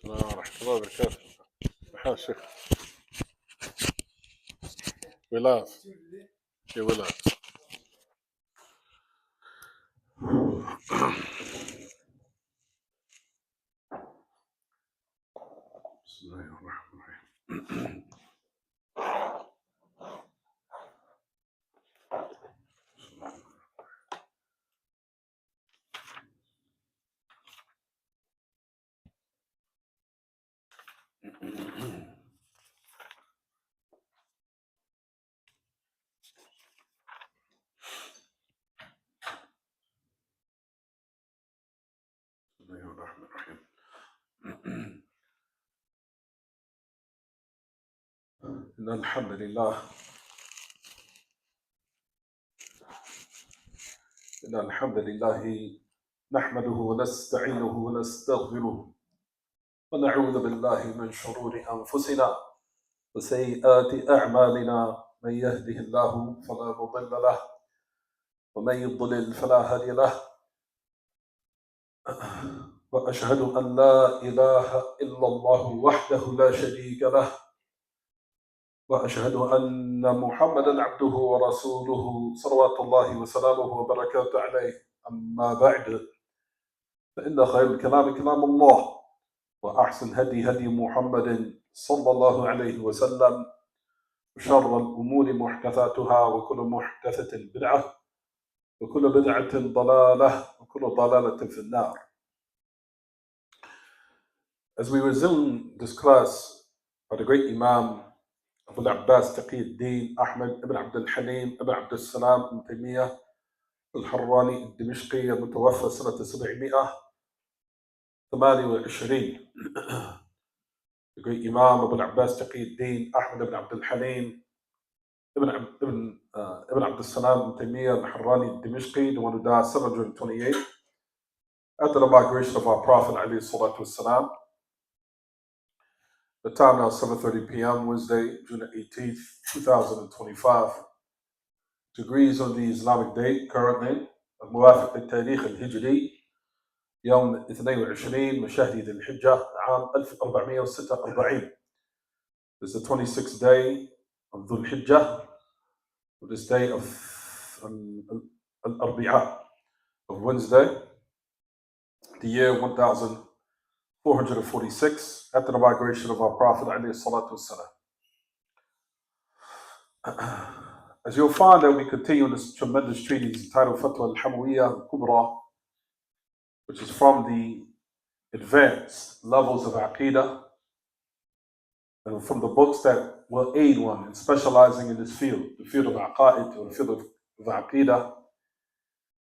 السلام ورحمة الله وبركاته. محمد الشيخ. We love. Yeah, we love. بسم الله الرحمن الرحيم. بسم الله الرحمن الرحيم. إن الحمد لله نحمده ونستعينه ونستغفره ونعوذ بالله من شرور أنفسنا وسيئات أعمالنا. من يهده الله فلا مضل له ومن يضلل فلا هادي له. وأشهد أن لا إله إلا الله وحده لا شريك له وأشهد أن محمدا عبده ورسوله صلوات الله وسلامه وبركاته عليه. أما بعد، فإن خير الكلام كلام الله وأحسن هدي محمد صلى الله عليه وسلم وشر الأمور محدثاتها وكل محدثة بدعة وكل بدعة ضلالة وكل ضلالة في النار. As we resume this class by the great Imam Abu al-Abbas Taqi-ud-Din Ahmad ibn Abdul Halim ibn Abdul Salam ibn Taymiyyah al-Harrani al-Dimishqi المتوفى سنة 728. The great Imam Abu al-Abbas Taqi-ud-Din Ahmad ibn Abdul Halim ibn Abdul Salam ibn Taymiyyah al-Harrani al-Dimishqi, the one who died 728 after the migration of our Prophet alayhi salatu wassalam. The time now is 7:30 p.m. Wednesday, June 18th, 2025. Degrees on the Islamic date currently الموافق للتاريخ الهجري يوم 22 من شهر ذي الحجة عام 1446. This is the 26th day of Dhul Hijjah, this day of Al-Arbi'a, of Wednesday, the year 1446 after the migration of our Prophet alayhi salatu wassalam. As you'll find that we continue this tremendous treatise entitled Al-Fatwaa Al-Hamawiyyah Al-Kubra, which is from the advanced levels of Aqidah and from the books that will aid one in specializing in this field, the field of Aqa'id or the field of Aqidah.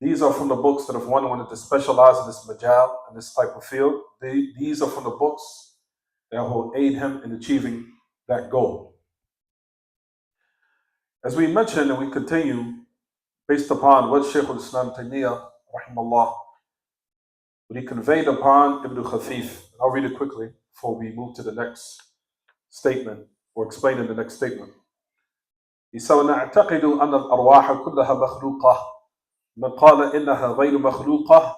These are from the books that if one wanted to specialize in this majal, in this type of field, these are from the books that will aid him in achieving that goal. As we mentioned and we continue, based upon what Shaykh al-Islam Taymiyyah, rahimahullah, what he conveyed upon Ibn Khafif. I'll read it quickly before we move to the next statement or explain in the next statement. He said, وَنَعْتَقِدُ أَنَّ الْأَرْوَاحَ كُلَّهَا مَخْلُوقَةٌ من قال إنها غير مخلوقة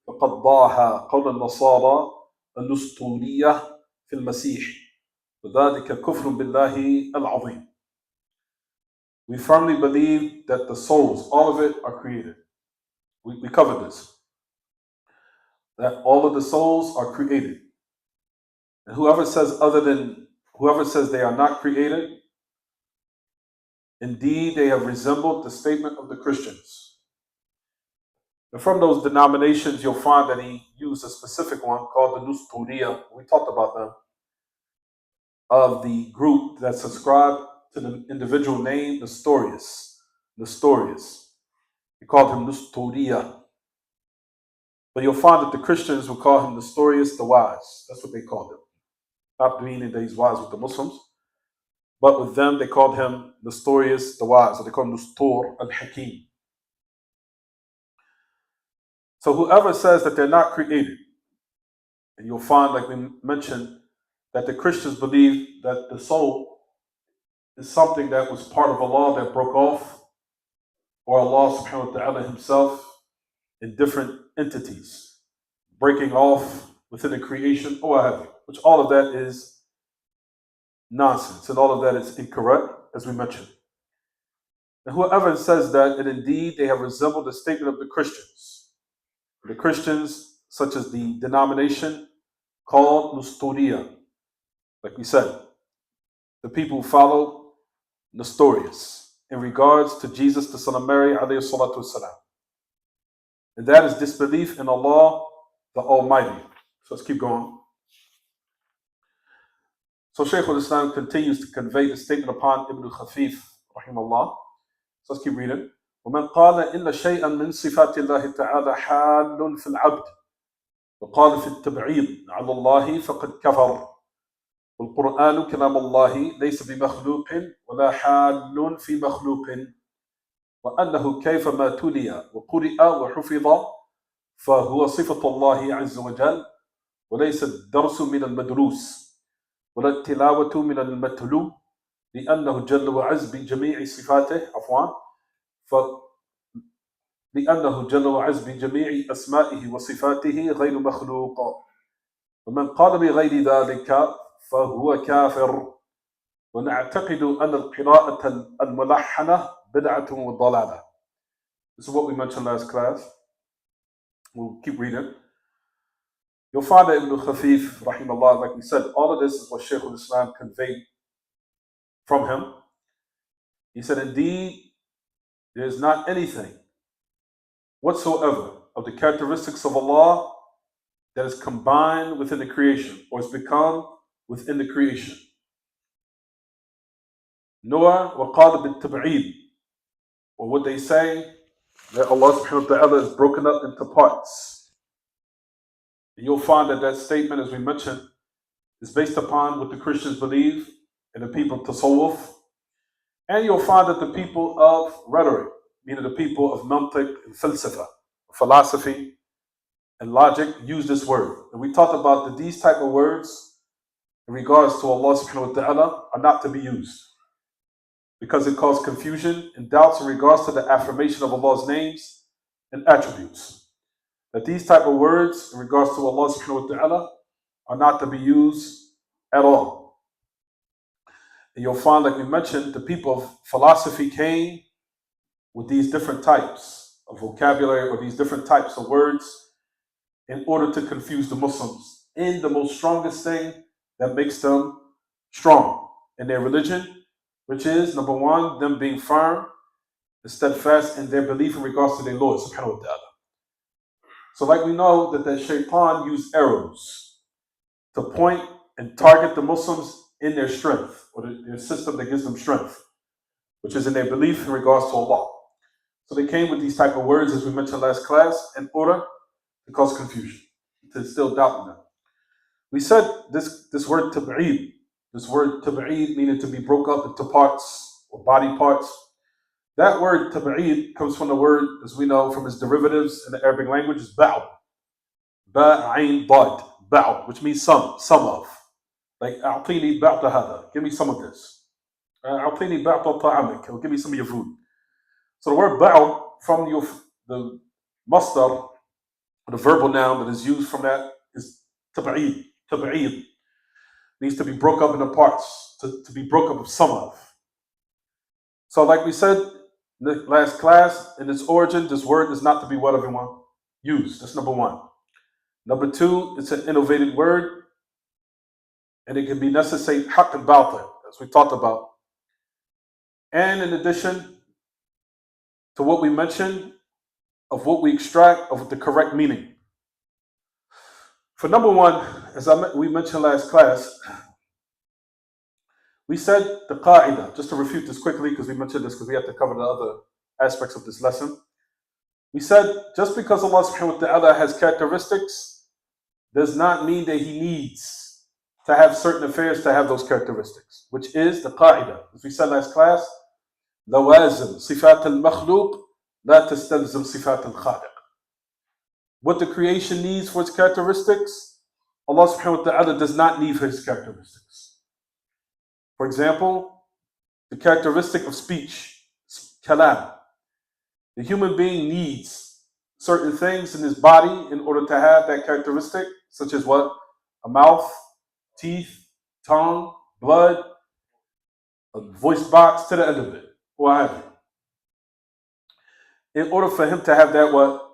فقد ضاع قول النصارى النسطورية في المسيح وذلك كفر بالله العظيم. We firmly believe that the souls, all of it, are created. We covered this. That all of the souls are created. And whoever says they are not created, indeed they have resembled the statement of the Christians. And from those denominations, you'll find that he used a specific one called the Nusturiya. We talked about them, of the group that subscribed to the individual name Nestorius. He called him Nusturiya. But you'll find that the Christians will call him Nestorius the Wise. That's what they called him. Not meaning that he's wise with the Muslims, but with them they called him Nestorius the Wise, or they called him Nestor al-Hakim. So whoever says that they're not created, and you'll find, like we mentioned, that the Christians believe that the soul is something that was part of Allah that broke off, or Allah subhanahu wa ta'ala himself in different entities, breaking off within the creation, or what have you, which all of that is nonsense and all of that is incorrect, as we mentioned. And whoever says that, and indeed they have resembled the statement of the Christians. The Christians, such as the denomination called Nestorian, like we said, the people who follow Nestorius in regards to Jesus, the son of Mary, alayhi salatu wasalam. And that is disbelief in Allah, the Almighty. So let's keep going. So Shaykh al-Islam continues to convey the statement upon Ibn Khafif, rahimahullah. So let's keep reading. ومن قال إن شيئا من صفات الله تعالى حال في العبد وقال في التبعيض على الله فقد كفر والقرآن كلام الله ليس بمخلوق ولا حال في مخلوق وأنه كيفما تلي وقرئ وحفظ فهو صفة الله عز وجل وليس الدرس من المدروس ولا التلاوة من المتلو لأنه جل وعز بجميع صفاته لأنه جل وعز بجميع أسمائه وصفاته غير مخلوق ومن قال بغير ذلك فهو كافر ونعتقد أن القراءة الملحنة بدعة وضلالة. This is what we mentioned last class. We'll keep reading. Your father Ibn Khafif, rahimahullah, like we said, all of this is what Shaykh al-Islam conveyed from him. He said, indeed, there is not anything whatsoever of the characteristics of Allah that is combined within the creation or has become within the creation. Nor وقال بالتبعيد, or what they say that Allah subhanahu wa ta'ala is broken up into parts. And you'll find that that statement, as we mentioned, is based upon what the Christians believe and the people of Tasawwuf. And you'll find that the people of rhetoric, meaning the people of mantiq and falsafa, philosophy and logic, use this word. And we talked about that these type of words in regards to Allah subhanahu wa ta'ala are not to be used because it causes confusion and doubts in regards to the affirmation of Allah's names and attributes. That these type of words in regards to Allah subhanahu wa ta'ala are not to be used at all. And you'll find, like we mentioned, the people of philosophy came with these different types of vocabulary or these different types of words in order to confuse the Muslims in the most strongest thing that makes them strong in their religion, which is, number one, them being firm and steadfast in their belief in regards to their Lord subhanahu wa ta'ala. So like we know that the shaitan used arrows to point and target the Muslims in their strength, or their system that gives them strength, which is in their belief in regards to Allah. So they came with these type of words, as we mentioned last class, in order to cause confusion, to instill doubt in them. We said this word tab'id, meaning to be broke up into parts or body parts. That word tab'id comes from the word, as we know from its derivatives in the Arabic language, is ba'd. Ba'ain dad, ba'd, which means some of. Like, a'tini ba'd hada, give me some of this. A'tini ba'd ta'amik, or give me some of your food. So the word ba'd, from the masdar, the verbal noun that is used from that, is tab'id. Tab'id means to be broke up into parts, to be broke up of some of. So like we said in the last class, in its origin, this word is not to be what everyone used. That's number one. Number two, it's an innovated word, and it can be necessary, haqq and batil, as we talked about. And in addition to what we mentioned, of what we extract of the correct meaning. For number one, as we mentioned last class, we said the qa'idah, just to refute this quickly, because we mentioned this because we have to cover the other aspects of this lesson. We said just because Allah subhanahu wa ta'ala has characteristics does not mean that He needs to have certain affairs to have those characteristics, which is the qa'idah. As we said last class, lawazim sifat al-makhluq la tastalzim sifat al-khaliq. What the creation needs for its characteristics, Allah subhanahu wa ta'ala does not need for His characteristics. For example, the characteristic of speech, kalam. The human being needs certain things in his body in order to have that characteristic, such as what? A mouth, teeth, tongue, blood, a voice box to the end of it, what have you. In order for him to have that what?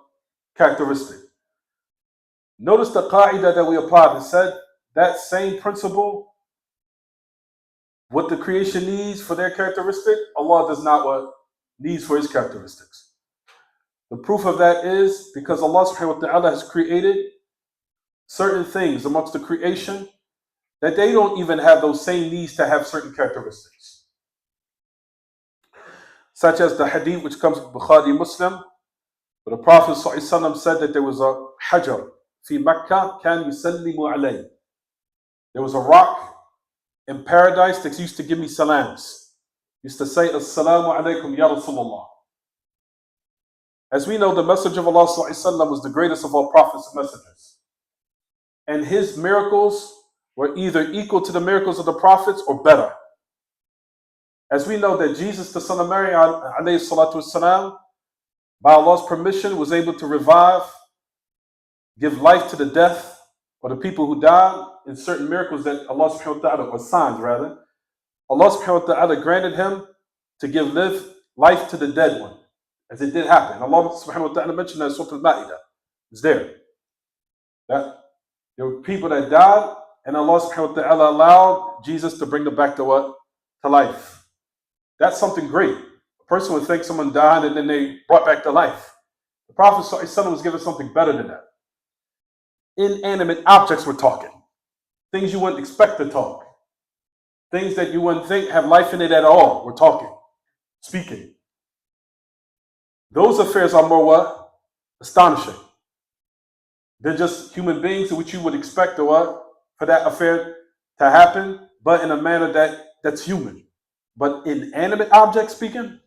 Characteristic. Notice the qa'idah that we applied. It said that same principle, what the creation needs for their characteristic, Allah does not what? Needs for his characteristics. The proof of that is because Allah subhanahu wa ta'ala has created certain things amongst the creation that they don't even have those same needs to have certain characteristics. Such as the hadith which comes from Bukhari Muslim, where the Prophet ﷺ said that there was a hajar fi Makkah kan yusallimu alayh. There was a rock in paradise that used to give me salams. Used to say, Assalamu alaikum ya Rasulullah. As we know, the Messenger of Allah ﷺ was the greatest of all prophets and messengers. And his miracles were either equal to the miracles of the prophets or better. As we know that Jesus, the son of Mary, alayhi salatu wasalam, by Allah's permission, was able to revive, give life to the death, or the people who died in certain miracles that Allah subhanahu wa ta'ala, or signs rather, Allah subhanahu wa ta'ala granted him to give life to the dead one, as it did happen. Allah subhanahu wa ta'ala mentioned that in Surah Al-Ma'idah. It's there. That there were people that died, and Allah subhanahu wa ta'ala allowed Jesus to bring them back to what? To life. That's something great. A person would think someone died and then they brought back to life. The Prophet ﷺ was given something better than that. Inanimate objects were talking. Things you wouldn't expect to talk. Things that you wouldn't think have life in it at all were talking, speaking. Those affairs are more what? Astonishing. They're just human beings in which you would expect to what? For that affair to happen, but in a manner that's human. But inanimate objects speaking,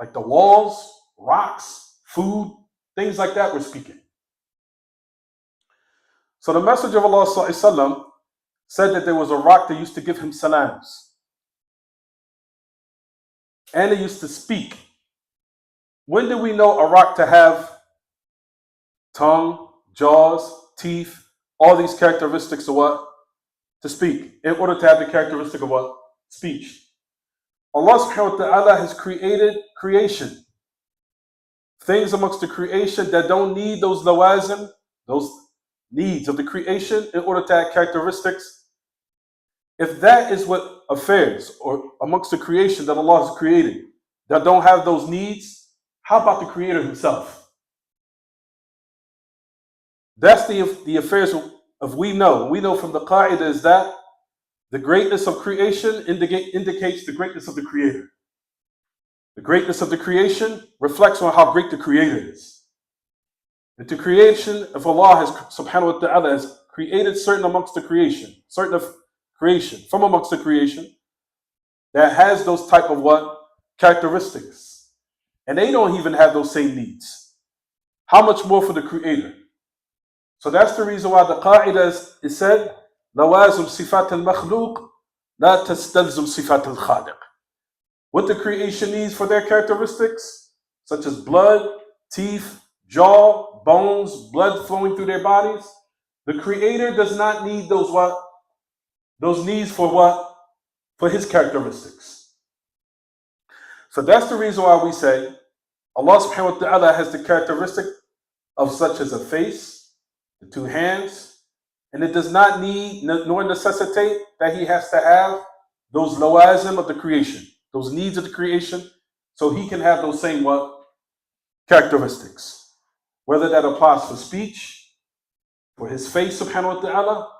like the walls, rocks, food, things like that were speaking. So the Messenger of Allah ﷺ said that there was a rock that used to give him salams. And it used to speak. When do we know a rock to have tongue, jaws, teeth, all these characteristics of what? To speak. In order to have the characteristic of what? Speech. Allah subhanahu wa ta'ala has created creation. Things amongst the creation that don't need those lawazim, those needs of the creation in order to have characteristics. If that is what affairs or amongst the creation that Allah has created that don't have those needs, how about the Creator himself? That's the affairs of we know. We know from the qa'idah is that the greatness of creation indicates the greatness of the Creator. The greatness of the creation reflects on how great the Creator is. That the creation of Allah has, subhanahu wa ta'ala, has created certain amongst the creation, certain of creation, from amongst the creation, that has those type of what? Characteristics. And they don't even have those same needs. How much more for the Creator? So that's the reason why the qa'idah is said, لوازم صفات المخلوق لا تستلزم صفات الخالق. What the creation needs for their characteristics, such as blood, teeth, jaw, bones, blood flowing through their bodies, the Creator does not need those what? Those needs for what? For his characteristics. So that's the reason why we say Allah subhanahu wa ta'ala has the characteristic of such as a face, the two hands, and it does not need nor necessitate that he has to have those lawazim of the creation, those needs of the creation, so he can have those same what? Characteristics. Whether that applies for speech, for his face subhanahu wa ta'ala,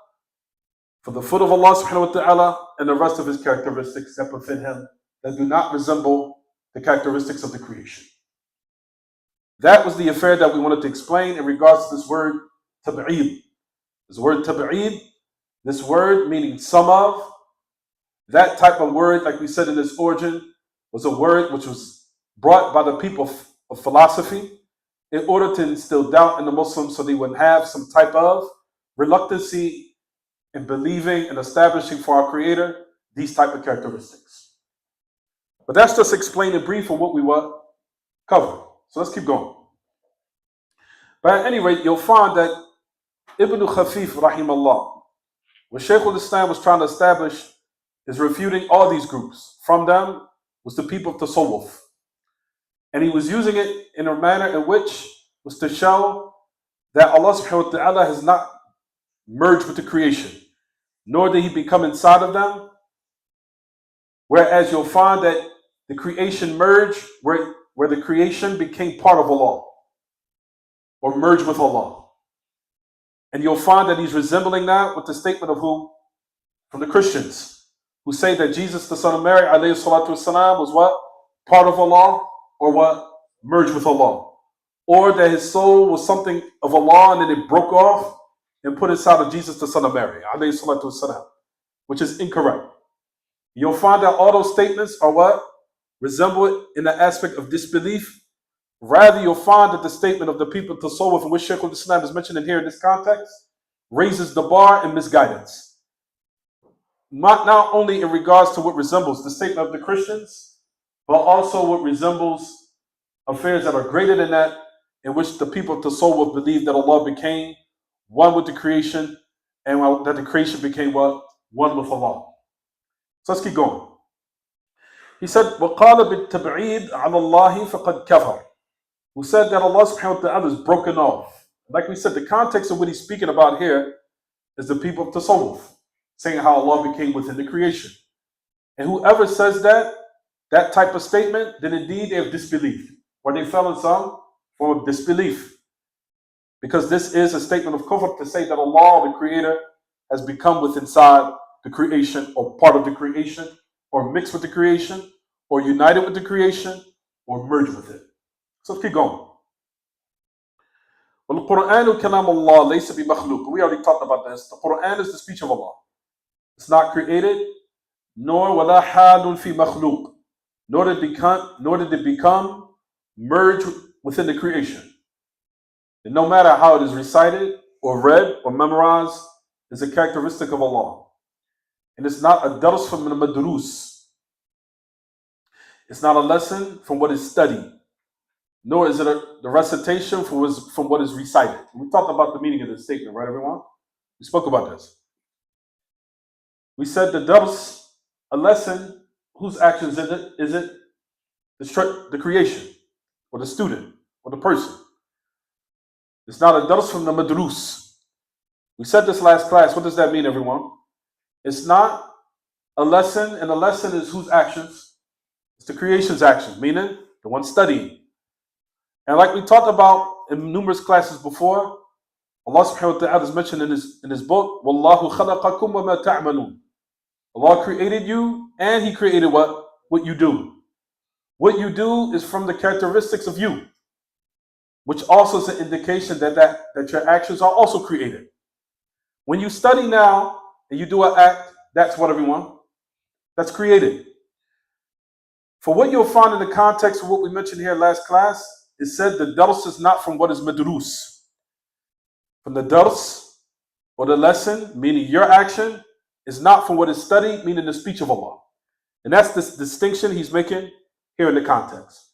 for the foot of Allah subhanahu wa ta'ala, and the rest of his characteristics that befit him that do not resemble the characteristics of the creation. That was the affair that we wanted to explain in regards to this word tab'id. This word tab'id, this word meaning some of, that type of word, like we said in its origin, was a word which was brought by the people of philosophy in order to instill doubt in the Muslims so they would have some type of reluctancy in believing and establishing for our Creator these type of characteristics. But that's just explaining brief of what we were covering. So let's keep going. But at any rate, you'll find that Ibn Khafif, rahimallah, What Shaykh al-Islam was trying to establish is refuting all these groups. From them was the people of Tasawwuf. And he was using it in a manner in which was to show that Allah subhanahu wa ta'ala has not merged with the creation, nor did he become inside of them. Whereas you'll find that the creation merged where the creation became part of Allah or merged with Allah. And you'll find that he's resembling that with the statement of who? From the Christians, who say that Jesus, the son of Mary, alayhi salatu wasalam, was what? Part of Allah, or what? Merged with Allah. Or that his soul was something of Allah and then it broke off and put inside of Jesus, the son of Mary, alayhi salatu wasalam, which is incorrect. You'll find that all those statements are what? Resemble it in the aspect of disbelief. Rather, you'll find that the statement of the people to Tasawwuf, in which Shaykh al-Islam is mentioned in here in this context, raises the bar in misguidance. Not only in regards to what resembles the statement of the Christians, but also what resembles affairs that are greater than that, in which the people of Tasawwuf believe that Allah became one with the creation, and that the creation became what? One with Allah. So let's keep going. He said, وَقَالَ بِالتَّبْعِيدِ عَلَى اللَّهِ فَقَدْ كَفَرَ, who said that Allah subhanahu wa ta'ala is broken off. Like we said, the context of what he's speaking about here is the people of Tasawwuf, saying how Allah became within the creation. And whoever says that type of statement, then indeed they have disbelieved, or they fell in some form of disbelief. Because this is a statement of kufr to say that Allah, the creator, has become within inside the creation, or part of the creation, or mixed with the creation, or united with the creation, or merged with it. So let's keep going. وَالْقُرْآنُ كَلَامُ اللَّهِ لَيْسَ بِمَخْلُوقٍ. We already talked about this. The Quran is the speech of Allah. It's not created, nor وَلَا حَالٌ فِي مَخْلُوقٍ, nor did it become merged within the creation. And no matter how it is recited, or read, or memorized, is a characteristic of Allah. And it's not a dars from the madrus. It's not a lesson from what is studied, nor is it the recitation from what is recited. We talked about the meaning of this statement, right, everyone? We spoke about this. We said the dars, a lesson, whose actions is it? The creation, or the student, or the person. It's not a dars from the madrus. We said this last class. What does that mean, everyone? It's not a lesson, and a lesson is whose actions? It's the creation's action, meaning the one studying. And like we talked about in numerous classes before, Allah subhanahu wa ta'ala is mentioned in his book, وَاللَّهُ خَلَقَكُمْ وَمَا تَعْمَلُونَ. Allah created you, and he created what? What you do. What you do is from the characteristics of you, which also is an indication that your actions are also created. When you study now, and you do an act, that's what, everyone? That's created. For what you'll find in the context of what we mentioned here last class, it said the dars is not from what is madrus. From the dars, or the lesson, meaning your action, is not from what is studied, meaning the speech of Allah. And that's this distinction he's making here in the context.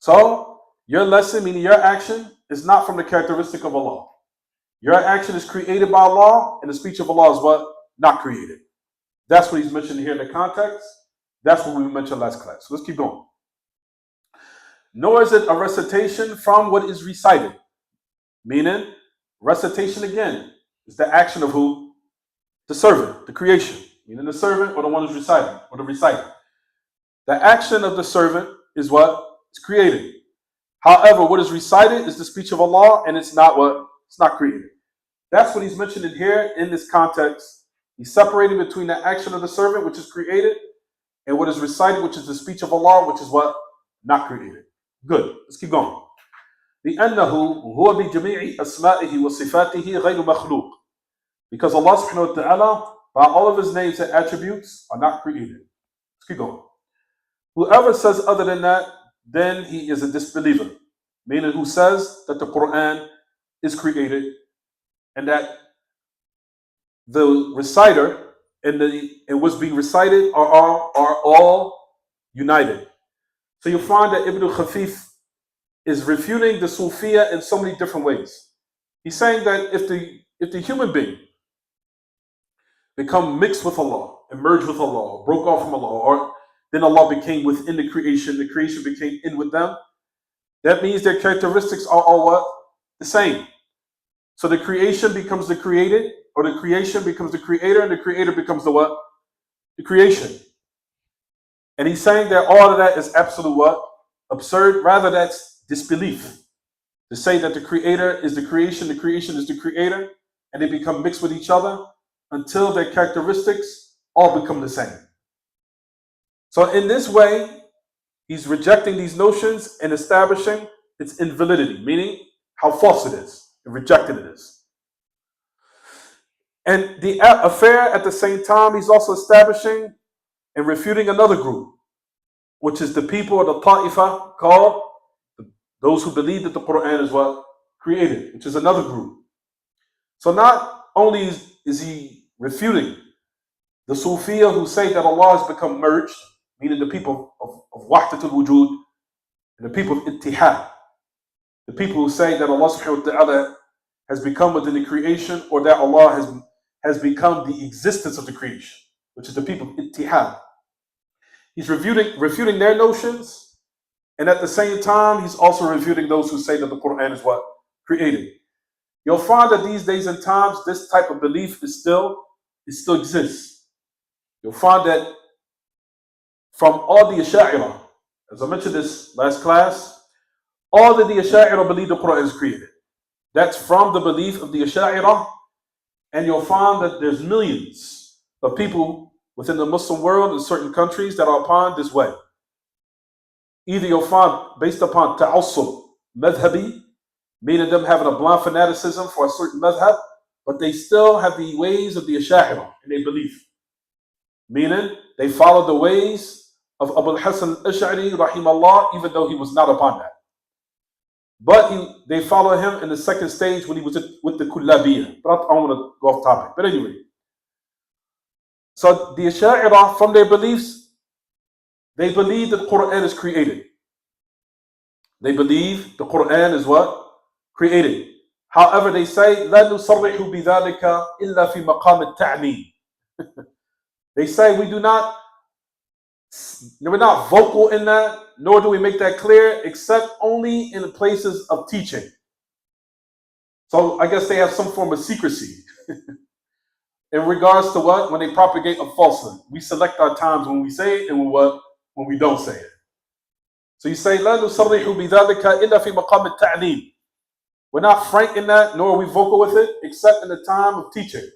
So, your lesson, meaning your action, is not from the characteristic of Allah. Your action is created by Allah, and the speech of Allah is what? Not created. That's what he's mentioned here in the context. That's what we mentioned last class. So let's keep going. Nor is it a recitation from what is recited. Meaning, recitation again is the action of who? The servant, the creation. Meaning the servant, or the one who's reciting, or the reciter. The action of the servant is what? It's created. However, what is recited is the speech of Allah, and it's not what? It's not created. That's what he's mentioning here in this context. He's separating between the action of the servant, which is created, and what is recited, which is the speech of Allah, which is what? Not created. Good. Let's keep going. لأنه هو بجميع أسمائه وصفاته غير مخلوق. Because Allah subhanahu wa ta'ala, by all of his names and attributes, are not created. Let's keep going. Whoever says other than that, then he is a disbeliever. Meaning who says that the Quran is created, and that the reciter and what's being recited are all united. So you'll find that Ibn Khafif is refuting the Sufiya in so many different ways. He's saying that if the human being become mixed with Allah and merged with Allah, or broke off from Allah, or then Allah became within the creation became in with them, that means their characteristics are all what? The same. So the creation becomes the created, or the creation becomes the creator, and the creator becomes the what? The creation. And he's saying that all of that is absolute what? Absurd. Rather, that's disbelief. To say that the creator is the creation is the creator, and they become mixed with each other until their characteristics all become the same. So in this way, he's rejecting these notions and establishing its invalidity, meaning how false it is, and rejecting it is. And the affair at the same time, he's also establishing and refuting another group, which is the people of the Ta'ifa called those who believe that the Quran is what? Created, which is another group. So not only is he refuting the Sufiya who say that Allah has become merged, meaning the people of Wahdatul Wujud, and the people of Ittihad, the people who say that Allah subhanahu wa ta'ala has become within the creation, or that Allah has become the existence of the creation, which is the people of Ittihad. He's refuting their notions, and at the same time, he's also refuting those who say that the Quran is what? Created. You'll find that these days and times, this type of belief still exists. You'll find that from all the Asha'ira, as I mentioned this last class, all of the Asha'ira believe the Quran is created. That's from the belief of the Asha'ira, and you'll find that there's millions of people within the Muslim world in certain countries that are upon this way. Either you'll find based upon ta'assub, madhabi, meaning them having a blind fanaticism for a certain madhab, but they still have the ways of the Asha'ira in their belief. Meaning they follow the ways of Abu al-Hasan al-Ash'ari, rahimahullah, even though he was not upon that. But they follow him in the second stage when he was with the Kullabiyya. But I don't want to go off topic. But anyway, so the Asha'ira, from their beliefs, they believe that the Quran is created. They believe the Quran is what? Created. However, they say, لا نصرح بذلك إلا في مقام التعميم. They say we're not vocal in that, nor do we make that clear, except only in the places of teaching. So I guess they have some form of secrecy in regards to what? When they propagate a falsehood. We select our times when we say it and when we don't say it. So you say, لا نصرح بذلك إلا في مقام التعليم. We're not frank in that, nor are we vocal with it, except in the time of teaching.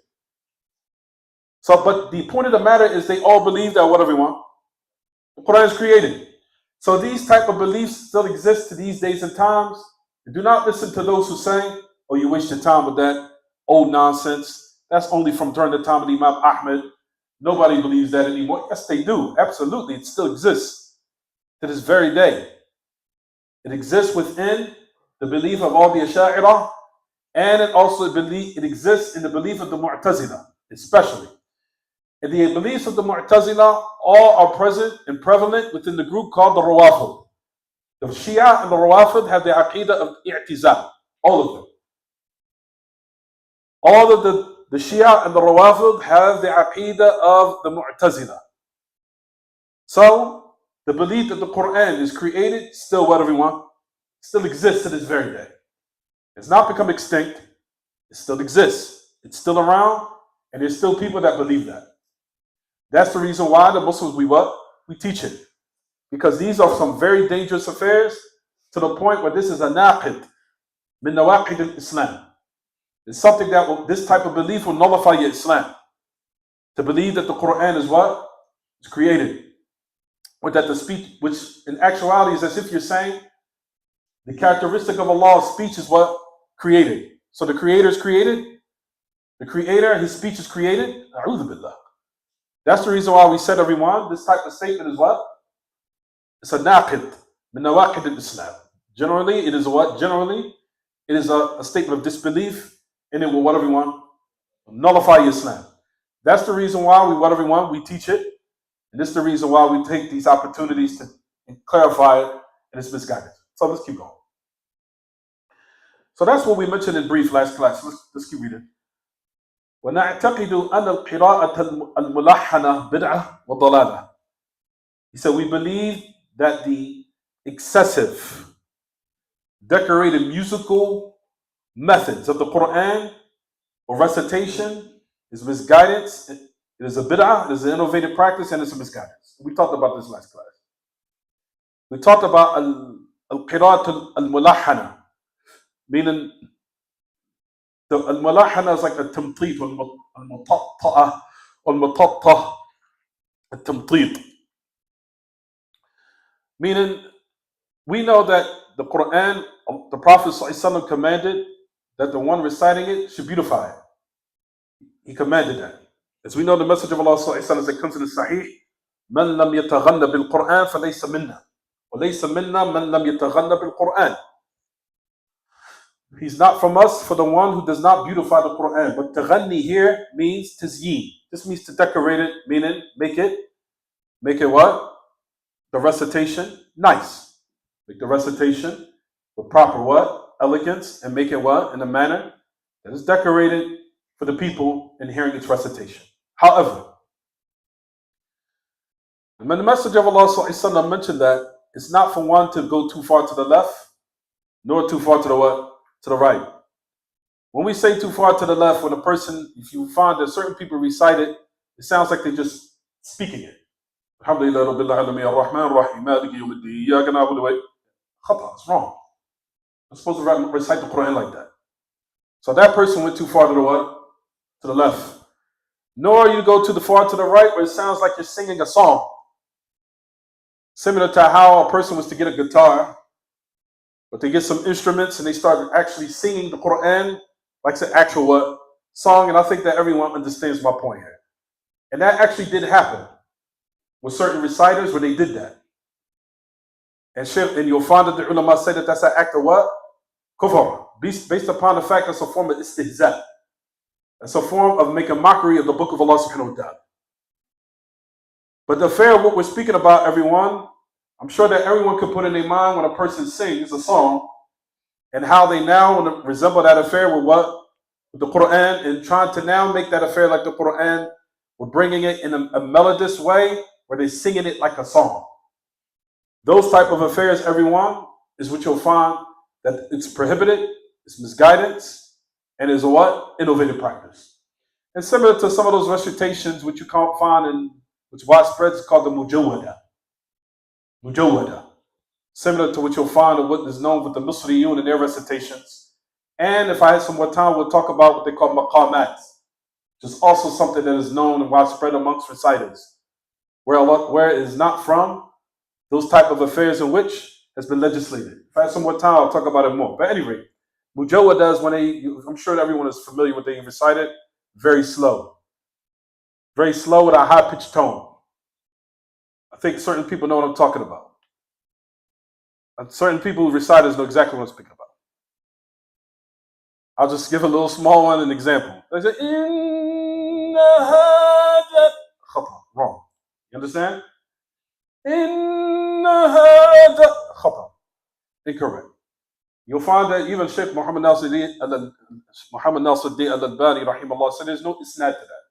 So, but the point of the matter is they all believe that whatever we want, the Quran is created. So these type of beliefs still exist to these days and times. And do not listen to those who say, oh, you waste your time with that old nonsense. That's only from during the time of Imam Ahmed. Nobody believes that anymore. Yes, they do. Absolutely. It still exists to this very day. It exists within the belief of all the Asha'ira, and it exists in the belief of the Mu'tazila, especially. And the beliefs of the Mu'tazila all are present and prevalent within the group called the Rawafid. The Shia and the Rawafid have the Aqidah of I'tizal, all of them. All of the Shia and the Rawafid have the Aqidah of the Mu'tazila. So, the belief that the Quran is created, still what everyone, still exists to this very day. It's not become extinct. It still exists. It's still around, and there's still people that believe that. That's the reason why the Muslims, we teach it. Because these are some very dangerous affairs to the point where this is a naqid min nawaqid al-Islam. It's something that this type of belief will nullify your Islam. To believe that the Quran is what? It's created. Or that the speech, which in actuality is as if you're saying the characteristic of Allah's speech is what? Created. So the Creator is created. The Creator, His speech is created. A'udhu billah. That's the reason why we said, everyone, this type of statement is what? It's a naqid min nawaqid al-Islam. Generally, it is what? Generally, it is a statement of disbelief, and it will what, everyone? Nullify Islam. That's the reason why we teach it. And this is the reason why we take these opportunities to clarify it and its misguidance. So let's keep going. So that's what we mentioned in brief last class. Let's keep reading. ونعتقد أن القراءة الملحنة بدعة وضلالة. He said, we believe that the excessive, decorated musical methods of the Quran or recitation is misguidance. It is a bid'ah, it is an innovative practice, and it's a misguidance. We talked about this last class. We talked about al-qira'at al-mulahana, meaning the al-mulahana is like a tamteet, al-mutatta'ah, al-mutattah, al-tamteet. Meaning, we know that the Quran, the Prophet ﷺ commanded that the one reciting it should beautify it. He commanded that. As we know, the message of Allah ﷺ that comes in the Sahih, من لم يتغنى بالقرآن فليس منا وليس منا من لم يتغنى بالقرآن. He's not from us for the one who does not beautify the Quran. But taghanni here means tazyin. This means to decorate it, meaning make it what? The recitation nice. Make the recitation with proper what? Elegance, and make it what? In a manner that is decorated for the people in hearing its recitation. However, when the Messenger of Allah ﷺ mentioned that it's not for one to go too far to the left, nor too far to the what? To the right. When we say too far to the left, when a person, if you find that certain people recite it, it sounds like they're just speaking it. Alhamdulillah Rabbil Alamin Ar-Rahman Ar-Rahim Maliki Yawmiddin Iyyaka Na'budu wa Khata. It's wrong. You're supposed to recite the Quran like that. So that person went too far to the what? To the left. Nor you go too far to the right where it sounds like you're singing a song. Similar to how a person was to get a guitar, but they get some instruments and they start actually singing the Quran like it's an actual what? Song. And I think that everyone understands my point here. And that actually did happen with certain reciters where they did that. And you'll find that the ulama say that that's an act of what? Kufr. Based upon the fact that it's a form of istihza. It's a form of making mockery of the book of Allah subhanahu wa ta'ala. But the affair of what we're speaking about, everyone, I'm sure that everyone could put in their mind when a person sings a song and how they now want to resemble that affair with what? With the Quran, and trying to now make that affair like the Quran. We're bringing it in a melodious way where they're singing it like a song. Those type of affairs, everyone, is what you'll find that it's prohibited, it's misguidance, and is a what? Innovative practice. And similar to some of those recitations which you can't find in, which widespread is called the mujawwada. Mujawwada. Similar to what you'll find in what is known with the Misriyun in their recitations. And if I had some more time, we'll talk about what they call maqamat, which is also something that is known and widespread amongst reciters, where it is not from those type of affairs in which has been legislated. If I have some more time, I'll talk about it more. But anyway, mujawwada is when I'm sure that everyone is familiar with, they recite it very slow. Very slow with a high-pitched tone. I think certain people know what I'm talking about. And certain people, reciters, know exactly what I'm speaking about. I'll just give a little small one, an example. They say, wrong. You understand? Incorrect. You'll find that even Shaykh Muhammad Nasiruddin Al-Albani rahimahullah said there's no isnad to that.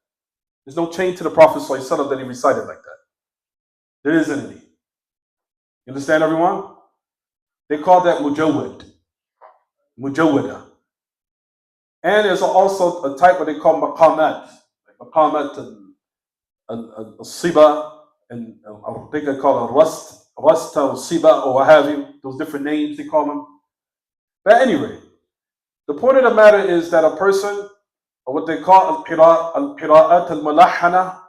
There's no chain to the Prophet ﷺ that he recited like that. There isn't any. You understand, everyone? They call that mujawwad. Mujawwada. And there's also a type what they call maqamat. Maqamat al-siba, and I think they call it rasta al-siba, or what have you. Those different names they call them. But anyway, the point of the matter is that a person, or what they call al-qira'at al-mulahana,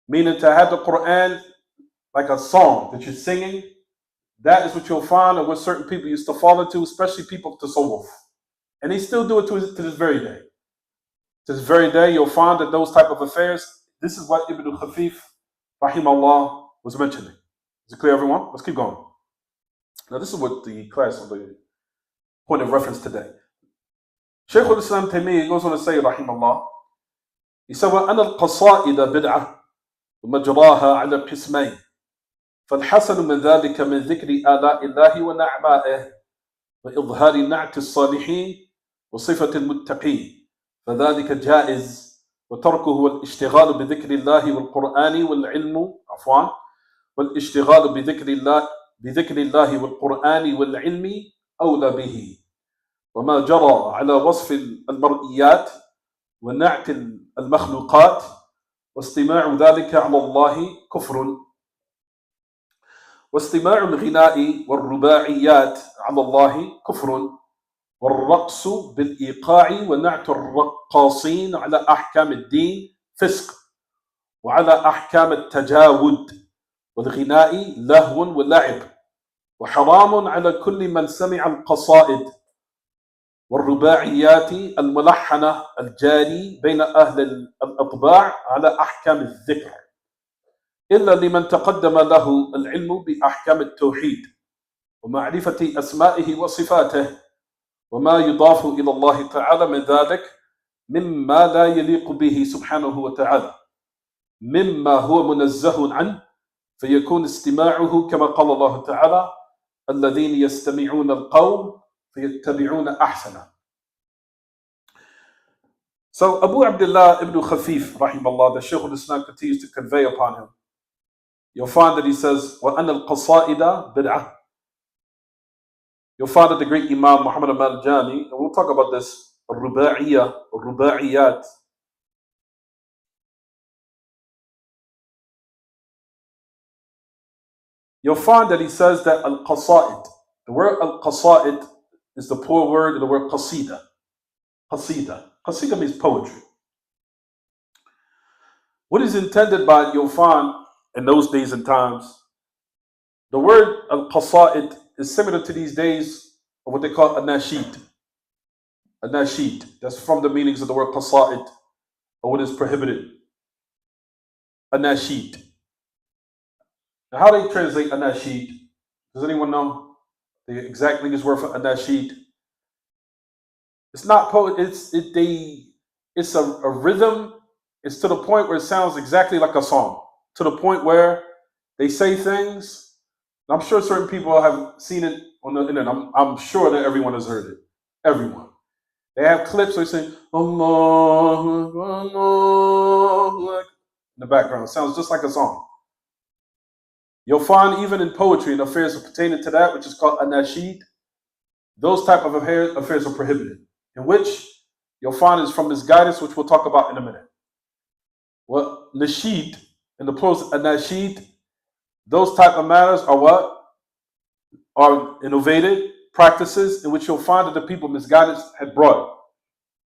meaning to have the Quran like a song that you're singing, that is what you'll find and what certain people used to fall into, especially people of tasawwuf. And they still do it to this very day. To this very day, you'll find that those type of affairs, this is what Ibn Khafif, rahimahullah, was mentioning. Is it clear, everyone? Let's keep going. Now, this is what the class of the point of reference today. Shaykh al-Islam Taymiyyah goes on to say, rahimahullah, he said, وَأَنَا الْقَصَائِدَ بِدْعَةٌ وَمَجْرَاهَا عَلَى الْقِسْمَيْنِ فالحسن من ذلك من ذكر آلاء الله ونعمائه وإظهار نعت الصالحين وصفة المتقين فذلك جائز وتركه هو الاشتغال بذكر الله والقرآن والعلم عفوا والاشتغال بذكر الله والقرآن والعلم أولى به. وما جرى على وصف المرئيات ونعت المخلوقات واستماع ذلك على الله كفر. واستماع الغناء والرباعيات على الله كفر. والرقص بالإيقاع ونعت الرقاصين على أحكام الدين فسق. وعلى أحكام التجاود والغناء لهو ولعب. وحرام على كل من سمع القصائد والرباعيات الملحنة الجاري بين أهل الأطباع على أحكام الذكر، إلا لمن تقدم له العلم بأحكام التوحيد ومعرفة أسمائه وصفاته وما يضاف إلى الله تعالى من ذلك مما لا يليق به سبحانه وتعالى مما هو منزه عنه، فيكون استماعه كما قال الله تعالى الذين يستمعون القول فيتبعون أحسنه. So Abu Abdullah ibn Khafif, rahimahullah, the Shaykh al-Islam continues to convey upon him. You'll find that he says, وَأَنَّ الْقَصَائِدَ بِدْعَةٌ. You'll find that the great Imam Muhammad al-Maljani, and we'll talk about this, al-Rubaiyah, al-Rubaiyat. You'll find that he says that al-Qasa'id, the word al-Qasa'id is the poor word of the word qasida. Qasida. Qasida means poetry. What is intended by it, you'll find in those days and times, the word al-Qasa'id is similar to these days of what they call a-Nasheed. A-Nasheed. That's from the meanings of the word Qasa'id, or what is prohibited. A-Nasheed. Now, how do they translate a-Nasheed? Does anyone know the exact English word for a-Nasheed? It's not poet. It's a rhythm. It's to the point where it sounds exactly like a song. To the point where they say things. I'm sure certain people have seen it on the internet. I'm sure that everyone has heard it. Everyone. They have clips where they say Allahu Akbar, Allahu Akbar in the background. It sounds just like a song. You'll find even in poetry and affairs pertaining to that, which is called a-Nasheed, those type of affairs are prohibited. In which you'll find is from misguidance, which we'll talk about in a minute. Well, nasheed, in the plural, a-Nasheed, those type of matters are what? Are innovated practices in which you'll find that the people misguidance had brought.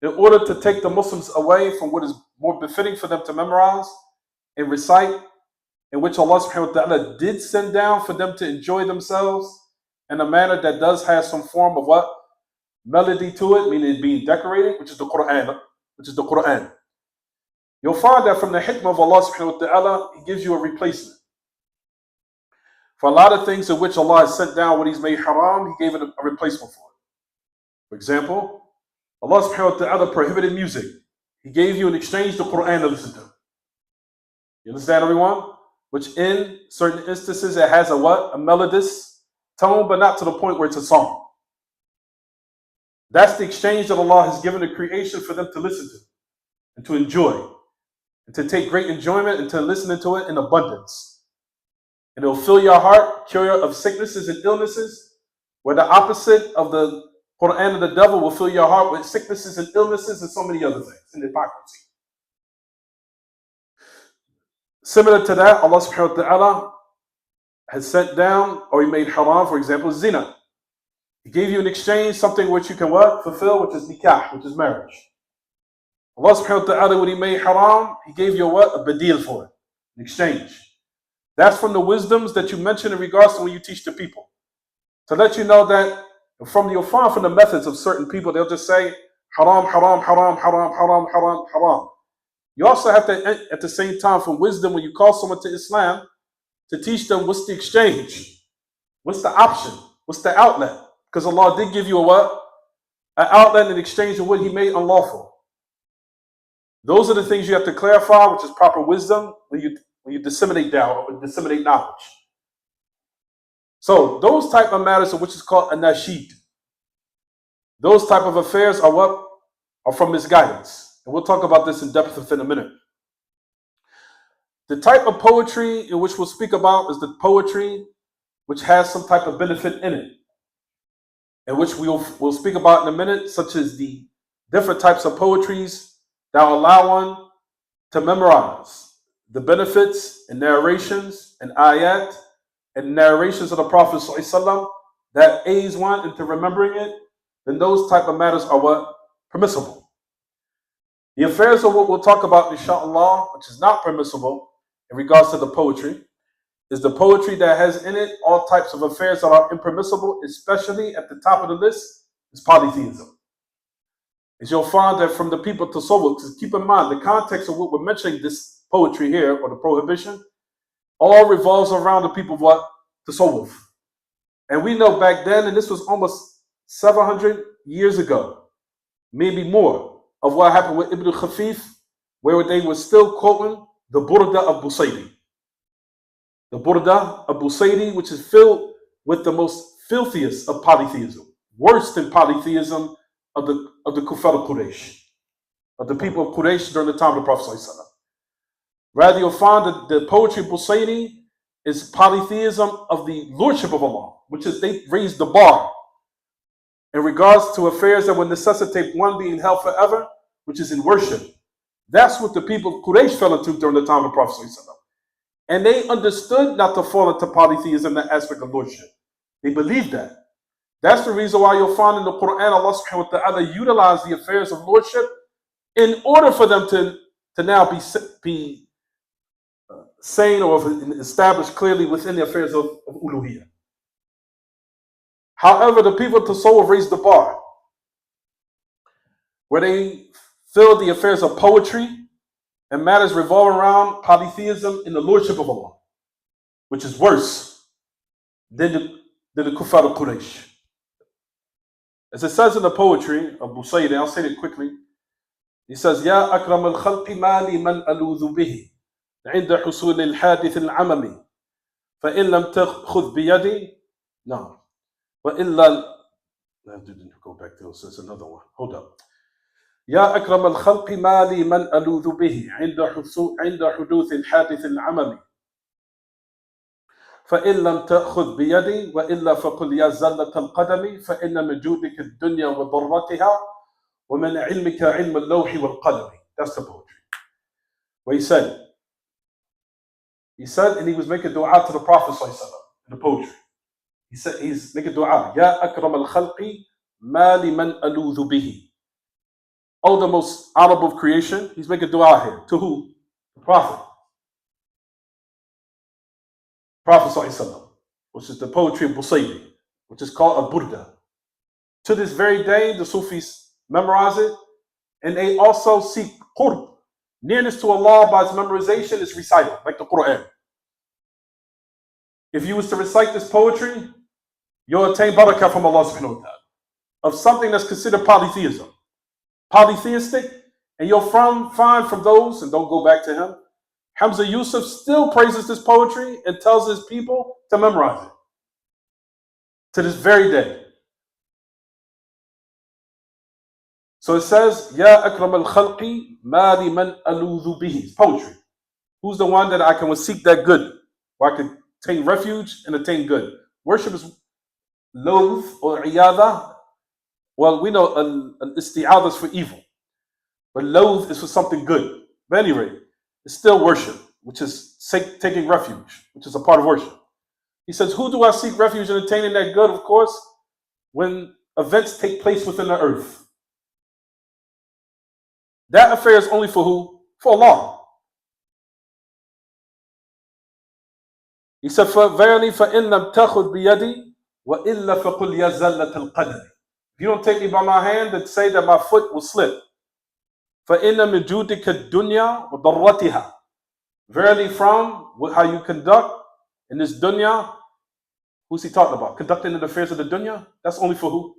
In order to take the Muslims away from what is more befitting for them to memorize and recite, in which Allah subhanahu wa ta'ala did send down for them to enjoy themselves in a manner that does have some form of what? Melody to it, meaning it being decorated, which is the Quran. You'll find that from the hikmah of Allah subhanahu wa ta'ala, He gives you a replacement. For a lot of things in which Allah has sent down what He's made haram, He gave it a replacement for it. For example, Allah subhanahu wa ta'ala prohibited music. He gave you in exchange the Quran to listen to. You understand, everyone? Which in certain instances it has a what? A melodious tone, but not to the point where it's a song. That's the exchange that Allah has given the creation for them to listen to and to enjoy and to take great enjoyment and to listen to it in abundance. And it will fill your heart, cure you of sicknesses and illnesses, where the opposite of the Quran and the devil will fill your heart with sicknesses and illnesses and so many other things and hypocrisy. Similar to that, Allah subhanahu wa ta'ala has sent down, or He made haram, for example, zina. He gave you in exchange something which you can what? Fulfill, which is nikah, which is marriage. Allah subhanahu wa ta'ala, when He made haram, He gave you what? A badil for it, in exchange. That's from the wisdoms that you mention in regards to when you teach the people. To let you know that you'll find from the methods of certain people, they'll just say haram, haram, haram, haram, haram, haram, haram. You also have to, at the same time, from wisdom, when you call someone to Islam, to teach them what's the exchange, what's the option, what's the outlet. Because Allah did give you a what? An outlet in exchange of what He made unlawful. Those are the things you have to clarify, which is proper wisdom when you disseminate dawah, or disseminate knowledge. So those type of matters, which is called a-Nasheed, those type of affairs are what? Are from misguidance. And we'll talk about this in depth within a minute. The type of poetry in which we'll speak about is the poetry which has some type of benefit in it, and which we'll speak about in a minute, such as the different types of poetries that allow one to memorize the benefits and narrations and ayat and narrations of the Prophet ﷺ that aids one into remembering it. Then those type of matters are what? Permissible. The affairs of what we'll talk about, inshallah, which is not permissible in regards to the poetry, is the poetry that has in it all types of affairs that are impermissible, especially at the top of the list is polytheism. As you'll find that from the people to Tasawwuf, because keep in mind the context of what we're mentioning, this poetry here, or the prohibition, all revolves around the people of what? Tasawwuf. And we know back then, and this was almost 700 years ago, maybe more, of what happened with Ibn Khafif, where they were still quoting the Burda of Busayri. The Burda of Busayri, which is filled with the most filthiest of polytheism, worse than polytheism of the Kuffar of Quraysh, of the people of Quraysh during the time of the Prophet ﷺ. Rather, you'll find that the poetry of Busayri is polytheism of the Lordship of Allah, which is they raised the bar in regards to affairs that would necessitate one being held forever, which is in worship. That's what the people of Quraysh fell into during the time of the Prophet ﷺ. And they understood not to fall into polytheism, the aspect of lordship. They believed that. That's the reason why you'll find in the Quran, Allah subhanahu wa ta'ala utilize the affairs of lordship in order for them to now be sane or established clearly within the affairs of uluhiyyah. However, the people of Tasawwuf raised the bar, where they filled the affairs of poetry and matters revolving around polytheism in the lordship of Allah, which is worse than the Kuffar of Quraysh. As it says in the poetry of Busayri, I'll say it quickly. He says, Ya akram al-khalqi mali man aludhu bihi عند حصول الحادث العممي فإن لم تأخذ بيدي no وإلا I didn't go back to this. There's another one. Hold up. يا أكرم الخلق ما لي من ألوذ به عند حدوث الحادث العممي فإن لم تأخذ بيدي وإلا فقل يا زلة القدم فإن من جودك الدنيا وضرتها ومن علمك علم اللوح والقلم. That's the poetry. What he said, and he was making dua to the Prophet in the poetry. He said, he's making dua. Ya akram al-khalqi ma liman aludhu bihi. Oh, the most honorable of creation. He's making dua here. To who? The Prophet. Prophet, which is the poetry of Busayri, which is called al-Burda. To this very day, the Sufis memorize it, and they also seek qurb. Nearness to Allah by its memorization is recited, like the Quran. If you was to recite this poetry, you'll attain barakah from Allah subhanahu wa ta'ala of something that's considered polytheism, polytheistic, and you'll find from those, and don't go back to him, Hamzah Yusuf still praises this poetry and tells his people to memorize it to this very day. So it says, Ya akram al-khalqi ma li man aludhu bihi. It's poetry. Who's the one that I can seek that good, where I can attain refuge and attain good? Worship is loathe or iyada. Well, we know al-isti'adha is for evil, but loathe is for something good. But anyway, it's still worship, which is taking refuge, which is a part of worship. He says, who do I seek refuge in attaining that good? Of course, when events take place within the earth. That affair is only for who? For Allah. He said, Verily, فَإِن لَمْ تَخُذْ بِيَدِي وَإِلَّا فَقُلْ يَا زَلَّةَ الْقَدَرِ. If you don't take me by my hand, then say that my foot will slip. فَإِنَّ مِن جُودِكَ الدُّنْيَا وَضَرَّتِهَا. Verily, from how you conduct in this dunya, who's he talking about? Conducting the affairs of the dunya? That's only for who?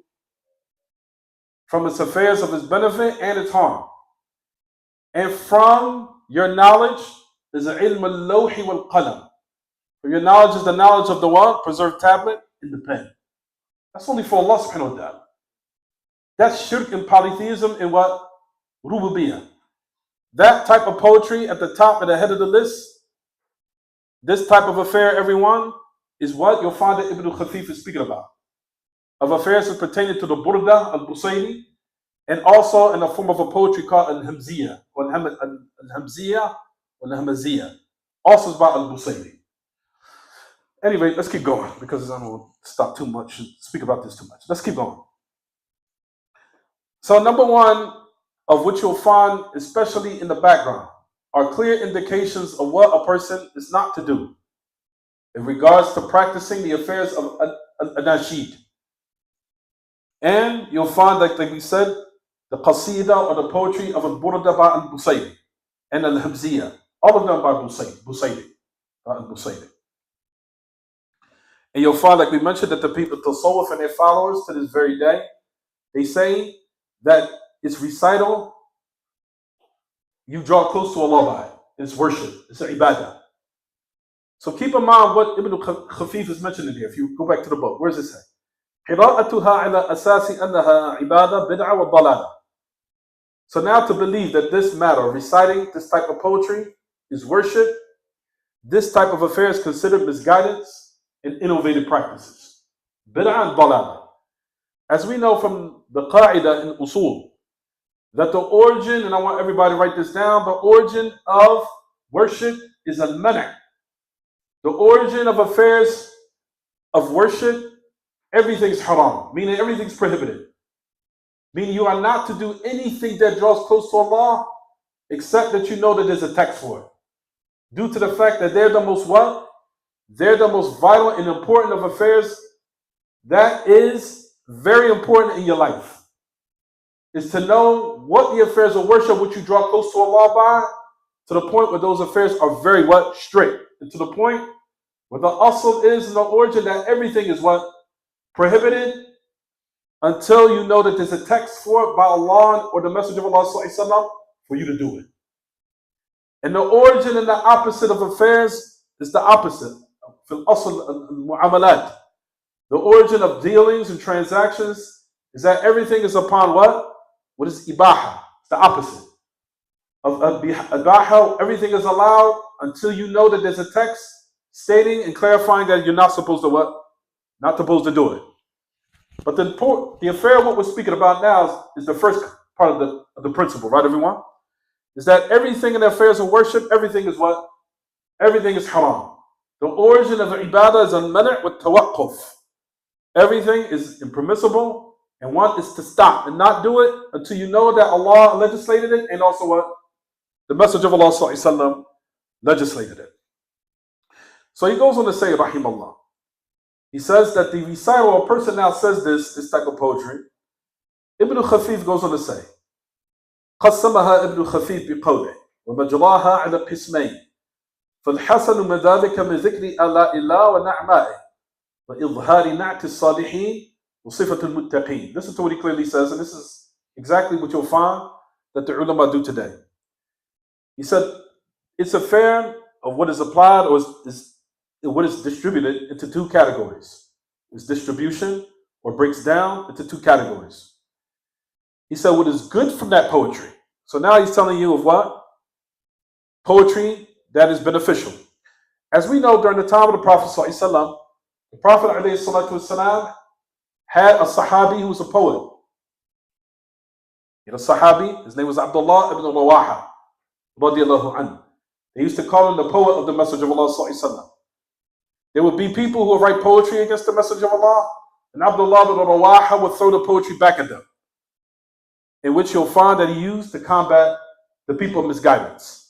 From its affairs of its benefit and its harm. And from your knowledge is the ilm al-lawhi wal-qalam. Your knowledge is the knowledge of the what? Preserved tablet and the pen. That's only for Allah subhanahu wa ta'ala. That's shirk and polytheism and what? Rububiyyah. That type of poetry at the top and the head of the list, this type of affair, everyone, is what you'll find that Ibn Khafif is speaking about. Of affairs that pertaining to the Burda al-Busayri, and also in the form of a poetry called al-Hamziyah, or al-Hamziyah, or al-Hamaziyah. Also it's about al-Busayri. Anyway, let's keep going because I don't want to stop too much and speak about this too much. Let's keep going. So number one of which you'll find, especially in the background, are clear indications of what a person is not to do in regards to practicing the affairs of al-Nasheed. And you'll find, like we said, the qasida or the poetry of al-Burda by al-Busayri and al-Hamziyah. All of them by Busayri. And you'll find, like we mentioned, that the people, Tasawwuf and their followers to this very day, they say that it's recital, you draw close to Allah by it. It's worship, it's ibadah. So keep in mind what Ibn Khafif is mentioning here. If you go back to the book, where does it say? قراءتها على أساس أنها عبادة بدعة وضلالة. So now to believe that this matter, reciting this type of poetry, is worship, this type of affair is considered misguidance and innovative practices. Bid'ah and dalala. As we know from the qa'idah in usul, that the origin, and I want everybody to write this down, the origin of worship is al-mana'. The origin of affairs of worship, everything's haram, meaning everything's prohibited. Meaning you are not to do anything that draws close to Allah except that you know that there's a text for it. Due to the fact that they're the most what? They're the most vital and important of affairs that is very important in your life. Is to know what the affairs of worship which you draw close to Allah by, to the point where those affairs are very what? Strict. And to the point where the asl is in the origin that everything is what? Prohibited, until you know that there's a text for it by Allah or the Messenger of Allah for you to do it. And the origin and the opposite of affairs is the opposite. The origin of dealings and transactions is that everything is upon what? What is ibaha? It's the opposite. Of ibaha, everything is allowed until you know that there's a text stating and clarifying that you're not supposed to what? Not supposed to do it. But the affair of what we're speaking about now is the first part of the principle, right, everyone? Is that everything in the affairs of worship, everything is what? Everything is haram. The origin of ibadah is al-mana' wa tawaqquf. Everything is impermissible, and one is to stop and not do it until you know that Allah legislated it, and also what? The Messenger of Allah legislated it. So he goes on to say, rahimahullah. He says that the recital, a person now says this type of poetry. Ibn Khafif goes on to say, قسمها ابن خفيف بقوله ومجراها على قسمين فالحسن من ذلك من ذكر آلاء الله ونعمائه وإظهار نعت الصالحين وصفة المتقين. Listen to what he clearly says, and this is exactly what you'll find that the ulama do today. He said, it's a fair of what is applied or is what is distributed into two categories. It's distribution or breaks down into two categories. He said what is good from that poetry. So now he's telling you of what? Poetry that is beneficial. As we know, during the time of the Prophet ﷺ, the Prophet ﷺ had a Sahabi who was a poet. You know, Sahabi, his name was Abdullah ibn Rawaha, radiallahu anhu. They used to call him the poet of the Messenger of Allah ﷺ. There would be people who would write poetry against the Messenger of Allah, and Abdullah ibn Rawaha would throw the poetry back at them, in which you'll find that he used to combat the people of misguidance.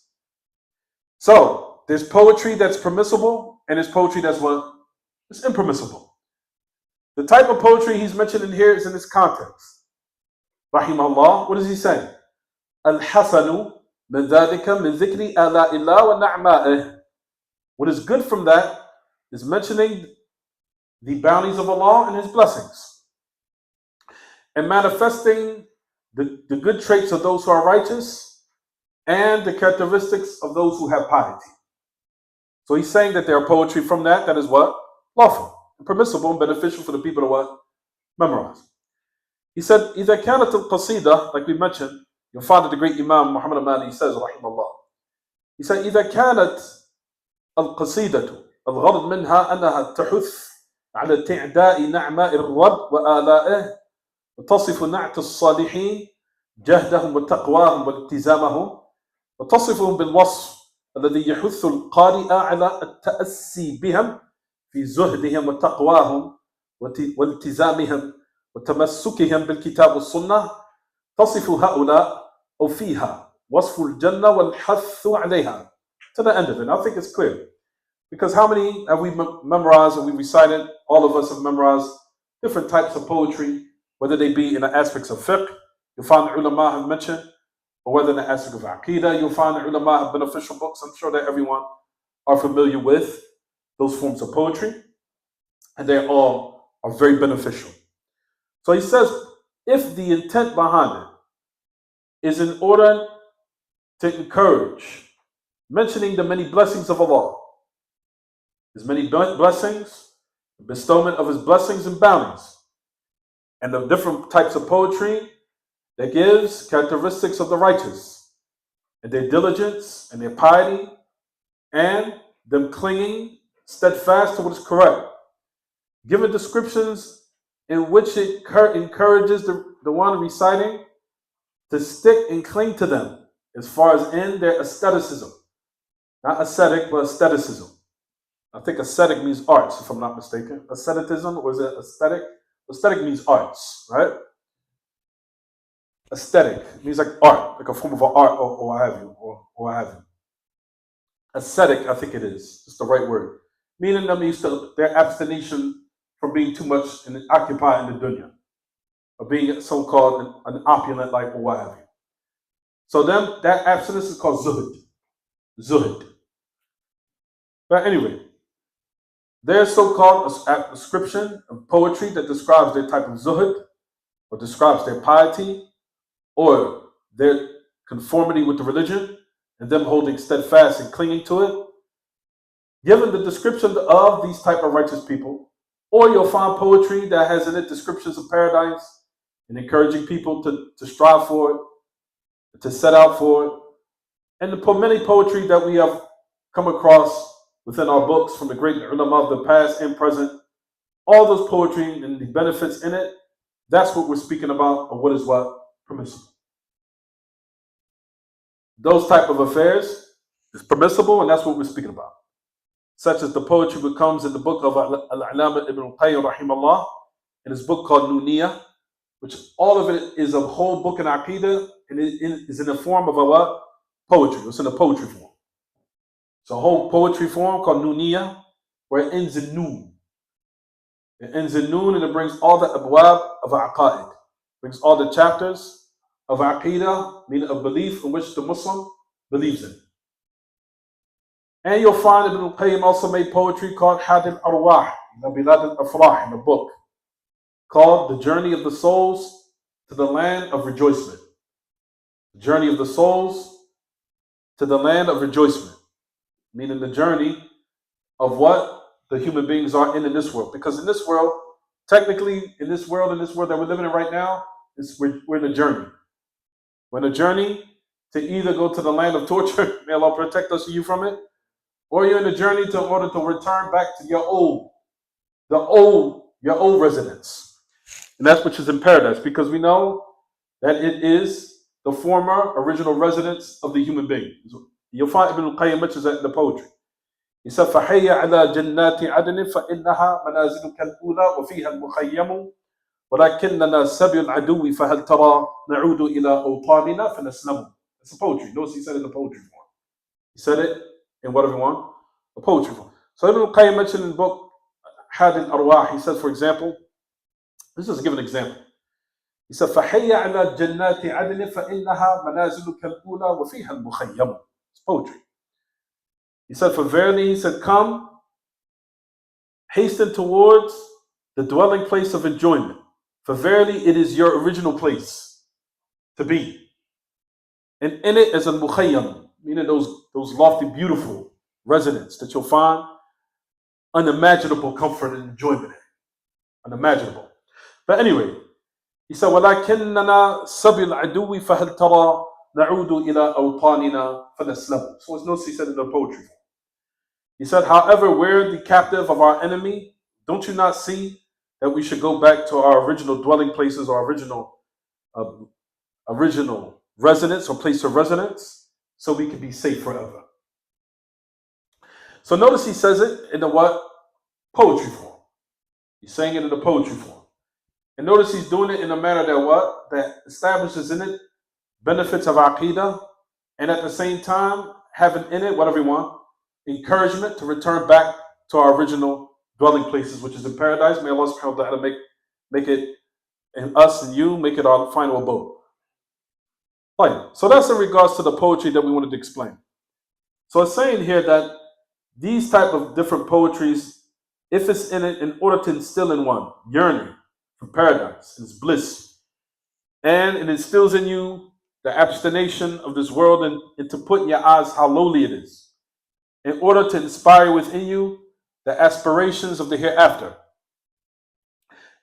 So, there's poetry that's permissible, and there's poetry that's what? It's impermissible. The type of poetry he's mentioning here is in this context. Rahimahullah, what does he say? Al-Hasanu min dhalika min dhikri ala'illah wa na'ma'ih. What is good from that is mentioning the bounties of Allah and His blessings, and manifesting the good traits of those who are righteous and the characteristics of those who have piety. So he's saying that there are poetry from that is what? Lawful, and permissible, and beneficial for the people to what? Memorize. He said, إِذَا كَانَتْ الْقَصِيدَةِ, like we mentioned, You'll find that the great Imam Muhammad al-Mali says, rahimahullah, he said, إذا كانت القصيدة الغرض منها أنها تحث على تعداء نعماء الرب وآلائه وتصف نعت الصالحين جهدهم وتقواهم والتزامهم وتصفهم بالوصف الذي يحث القارئ على التأسي بهم في زهدهم وتقواهم والتزامهم وتمسكهم بالكتاب والسنة تصف هؤلاء أو فيها وصف الجنة والحث عليها. To the end of it. I think it's clear. Because how many have we memorized and we recited? All of us have memorized different types of poetry, whether they be in the aspects of fiqh, you'll find the ulama have mentioned, or whether in the aspect of aqidah, you'll find the ulama have beneficial books. I'm sure that everyone are familiar with those forms of poetry, and they all are very beneficial. So he says, if the intent behind it is in order to encourage mentioning the many blessings of Allah, His many blessings, the bestowment of His blessings and bounties, and the different types of poetry that gives characteristics of the righteous, and their diligence and their piety, and them clinging steadfast to what is correct, given descriptions in which it encourages the one reciting to stick and cling to them as far as in their aestheticism. Not ascetic, but aestheticism. I think ascetic means arts, if I'm not mistaken. Asceticism, or is it aesthetic? Aesthetic means arts, right? Aesthetic means like art, like a form of art, or what have you, or what have you. Ascetic, I think it is. It's the right word. Meaning them used to their abstination from being too much occupied in the dunya, or being so-called an opulent life, or what have you. So then that abstinence is called zuhud. Zuhud. But anyway, there's so-called a description of poetry that describes their type of zuhud, or describes their piety, or their conformity with the religion, and them holding steadfast and clinging to it. Given the description of these type of righteous people, or you'll find poetry that has in it descriptions of paradise and encouraging people to strive for it, to set out for it. And the many poetry that we have come across within our books from the great ulama of the past and present, all those poetry and the benefits in it, that's what we're speaking about, or what is what? Permissible. Those type of affairs is permissible, and that's what we're speaking about. Such as the poetry that comes in the book of Al-Allama Ibn al-Qayyim rahimahullah, in his book called Nuniyah, which all of it is a whole book in Aqidah, and it is in the form of a what? Poetry. It's in a poetry form. It's a whole poetry form called Nuniyah, where it ends in noon. It ends in noon, and it brings all the abwab of aqaid, brings all the chapters of aqidah, meaning of belief in which the Muslim believes in. And you'll find Ibn al-Qayyim also made poetry called Had al-Arwah, Bilad al-Afrah, in a book called The Journey of the Souls to the Land of Rejoicement. The Journey of the Souls to the Land of Rejoicement, meaning the journey of what the human beings are in this world. Because in this world, technically, in this world that we're living in right now, we're in a journey. We're in a journey to either go to the land of torture, may Allah protect us and you from it, or you're in a journey in order to return back to your old residence. And that's which is in paradise, because we know that it is the former original residence of the human being. You'll find Ibn al-Qayyim mentions that in the poetry. He said, فَحَيَّ عَلَى جَنَّاتِ عَدْنٍ فَإِنَّهَا مَنَازِلُكَ الْأُولَى وَفِيهَا الْمُخَيَّمُ وَلَكِنَّنَا سَبْيُ الْعَدُوِّ فَهَلْ تَرَى نَعُودُ إِلَىٰ أَوْطَانِنَا فَنَسْلَمُ. It's a poetry. Notice he said it in the poetry form. He said it in whatever you want, a poetry form. So Ibn al-Qayyim mentioned in the book Had al-Arwah, he says, for example, this is a given example. He said, فَحَيَّ عَلَى جَنَّاتِ عَدْنٍ فَإِنَّهَا مَنَازِلُكَ الْأُولَى وَفِيهَا الْمُخَيَّمُ. It's poetry. He said, for verily, he said, come, hasten towards the dwelling place of enjoyment. For verily, it is your original place to be. And in it is a mukhayyam, meaning those lofty, beautiful residents that you'll find unimaginable comfort and enjoyment in. Unimaginable. But anyway, He said, وَلَكِنَّنَا سَبِي الْعَدُوِّ فَهَلْ تَرَى نَعُودُ إِلَىٰ أَوْطَانِنَا فَنَسْلَمُ. So it's notice he said in the poetry. He said, however, we're the captive of our enemy. Don't you not see that we should go back to our original dwelling places, our uh, original residence or place of residence, so we can be safe forever. So notice he says it in the what? Poetry form. He's saying it in the poetry form. And notice he's doing it in a manner that what? That establishes in it benefits of Aqidah, and at the same time having in it, whatever you want, encouragement to return back to our original dwelling places, which is in paradise. May Allah subhanahu wa ta'ala make it, and us and you, make it our final abode. Right. So that's in regards to the poetry that we wanted to explain. So it's saying here that these type of different poetries, if it's in it, in order to instill in one yearning for paradise, its bliss, and it instills in you the abstination of this world, and to put in your eyes how lowly it is, in order to inspire within you the aspirations of the hereafter,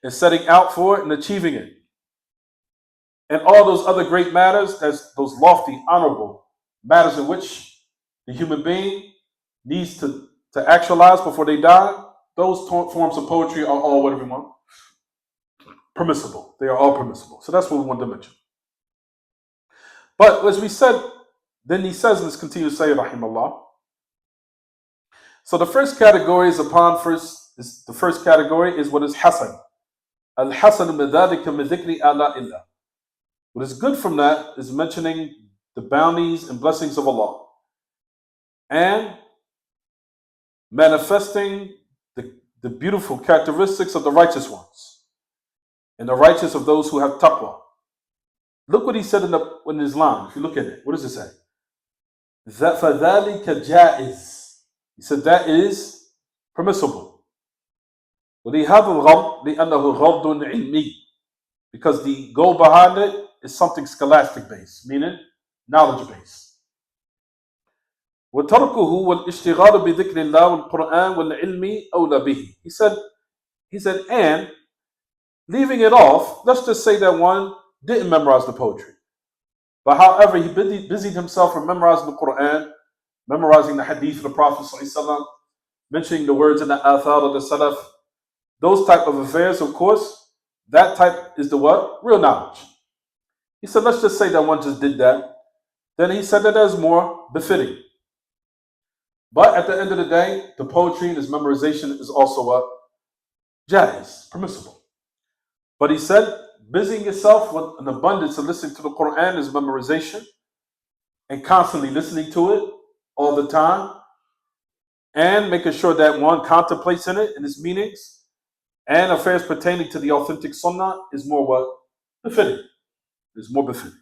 and setting out for it and achieving it. And all those other great matters, as those lofty, honorable matters in which the human being needs to actualize before they die, those forms of poetry are all, whatever you want, permissible. They are all permissible. So that's what we want to mention. But as we said, then he says, and let's continue to say, rahimahullah. So the first category is the first category is what is hasan. Al-hasan min dhalika min dhikri ala illa. What is good from that is mentioning the bounties and blessings of Allah, and manifesting the beautiful characteristics of the righteous ones, and the righteous of those who have taqwa. Look what he said in his line. If you look at it, what does it say? فَذَلِكَ جَائِزٌ. He said that is permissible. وَلِهَذَا الْغَرْض لِأَنَّهُ غَرْضٌ عِلْمِي. Because the goal behind it is something scholastic based, meaning knowledge based. وَتَرْكُهُ وَالْإِشْتِغَالُ بِذِكْرِ اللَّهِ وَالْقُرْآنِ وَالْعِلْمِ أَوْلَى بِهِ. He said, and leaving it off, let's just say that one didn't memorize the poetry, but however, he busied himself in memorizing the Quran, memorizing the hadith of the Prophet ﷺ, mentioning the words in the athar of the salaf, those type of affairs, of course, that type is the what? Real knowledge. He said, let's just say that one just did that. Then he said that is more befitting. But at the end of the day, the poetry and his memorization is also what? Jaiz, permissible. But he said, busying yourself with an abundance of listening to the Quran is memorization, and constantly listening to it all the time, and making sure that one contemplates in it and its meanings, and affairs pertaining to the authentic sunnah is more what? Befitting. Is more befitting.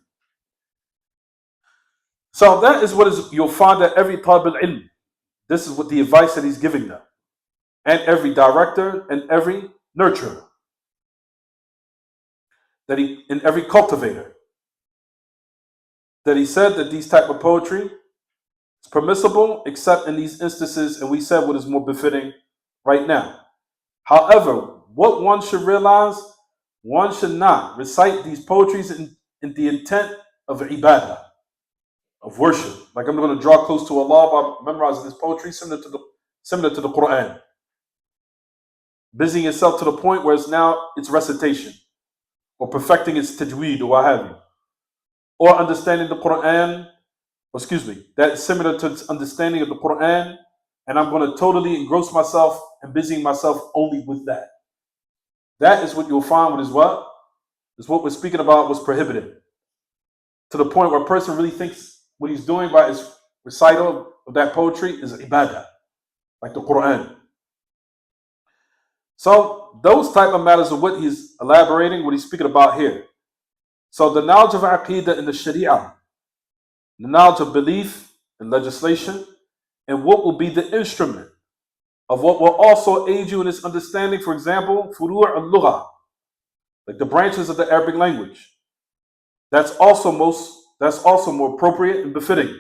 So that is what you'll find that every talib al-ilm, this is what the advice that he's giving them, and every director and every nurturer, and every cultivator, that he said that these type of poetry is permissible except in these instances, and we said what is more befitting right now. However, what one should realize, one should not recite these poetries in the intent of ibadah, of worship. Like, I'm going to draw close to Allah by memorizing this poetry, similar to the Quran. Busying yourself to the point where it's recitation, or perfecting its tajweed, or what have you. Or understanding the Quran, that is similar to its understanding of the Quran, and I'm going to totally engross myself and busying myself only with that. That is what you'll find is what we're speaking about was prohibited. To the point where a person really thinks what he's doing by his recital of that poetry is ibadah, like the Quran. So those type of matters are what he's elaborating, what he's speaking about here. So the knowledge of Aqidah in the Sharia, the knowledge of belief and legislation, and what will be the instrument of what will also aid you in its understanding. For example, furu' al-lugha, like the branches of the Arabic language. That's also more appropriate and befitting.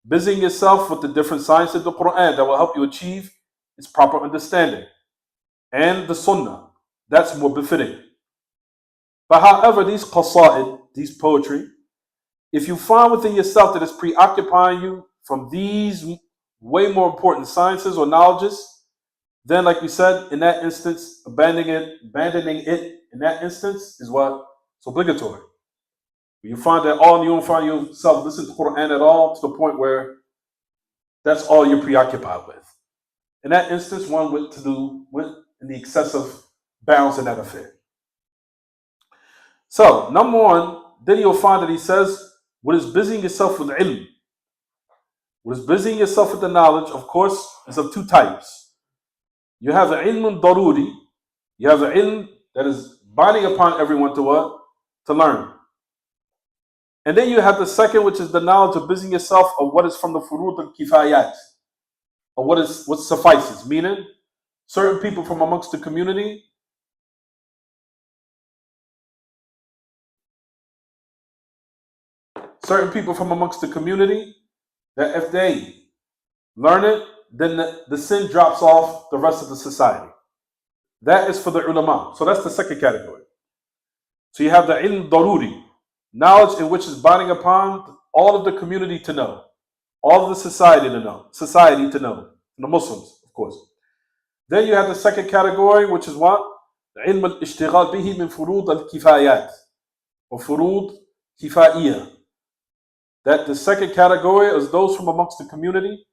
Busying yourself with the different sciences of the Quran that will help you achieve its proper understanding, and the Sunnah, that's more befitting. But however, these qasa'id, these poetry, if you find within yourself that it's preoccupying you from these way more important sciences or knowledges, then like we said, in that instance, abandoning it in that instance is what? It's obligatory. You find that you don't find yourself listening to Quran at all to the point where that's all you're preoccupied with. In that instance, one went in the excessive bounds in that affair. So, number one, then you'll find that he says, what is busying yourself with ilm? What is busying yourself with the knowledge, of course, is of two types. You have the ilm daruri. You have the ilm that is binding upon everyone to what? To learn. And then you have the second, which is the knowledge of busying yourself of what is from the furud al-kifayat, or what suffices, meaning certain people from amongst the community that if they learn it, then the sin drops off the rest of the society. That is for the ulama. So that's the second category. So you have the ilm daruri, knowledge in which is binding upon all of the community to know, all of the society to know, the Muslims, of course. Then you have the second category, which is what? The ilm al-ishtighal bihi min furud al-kifayat, or furud kifa'iyah. That the second category is those from amongst the community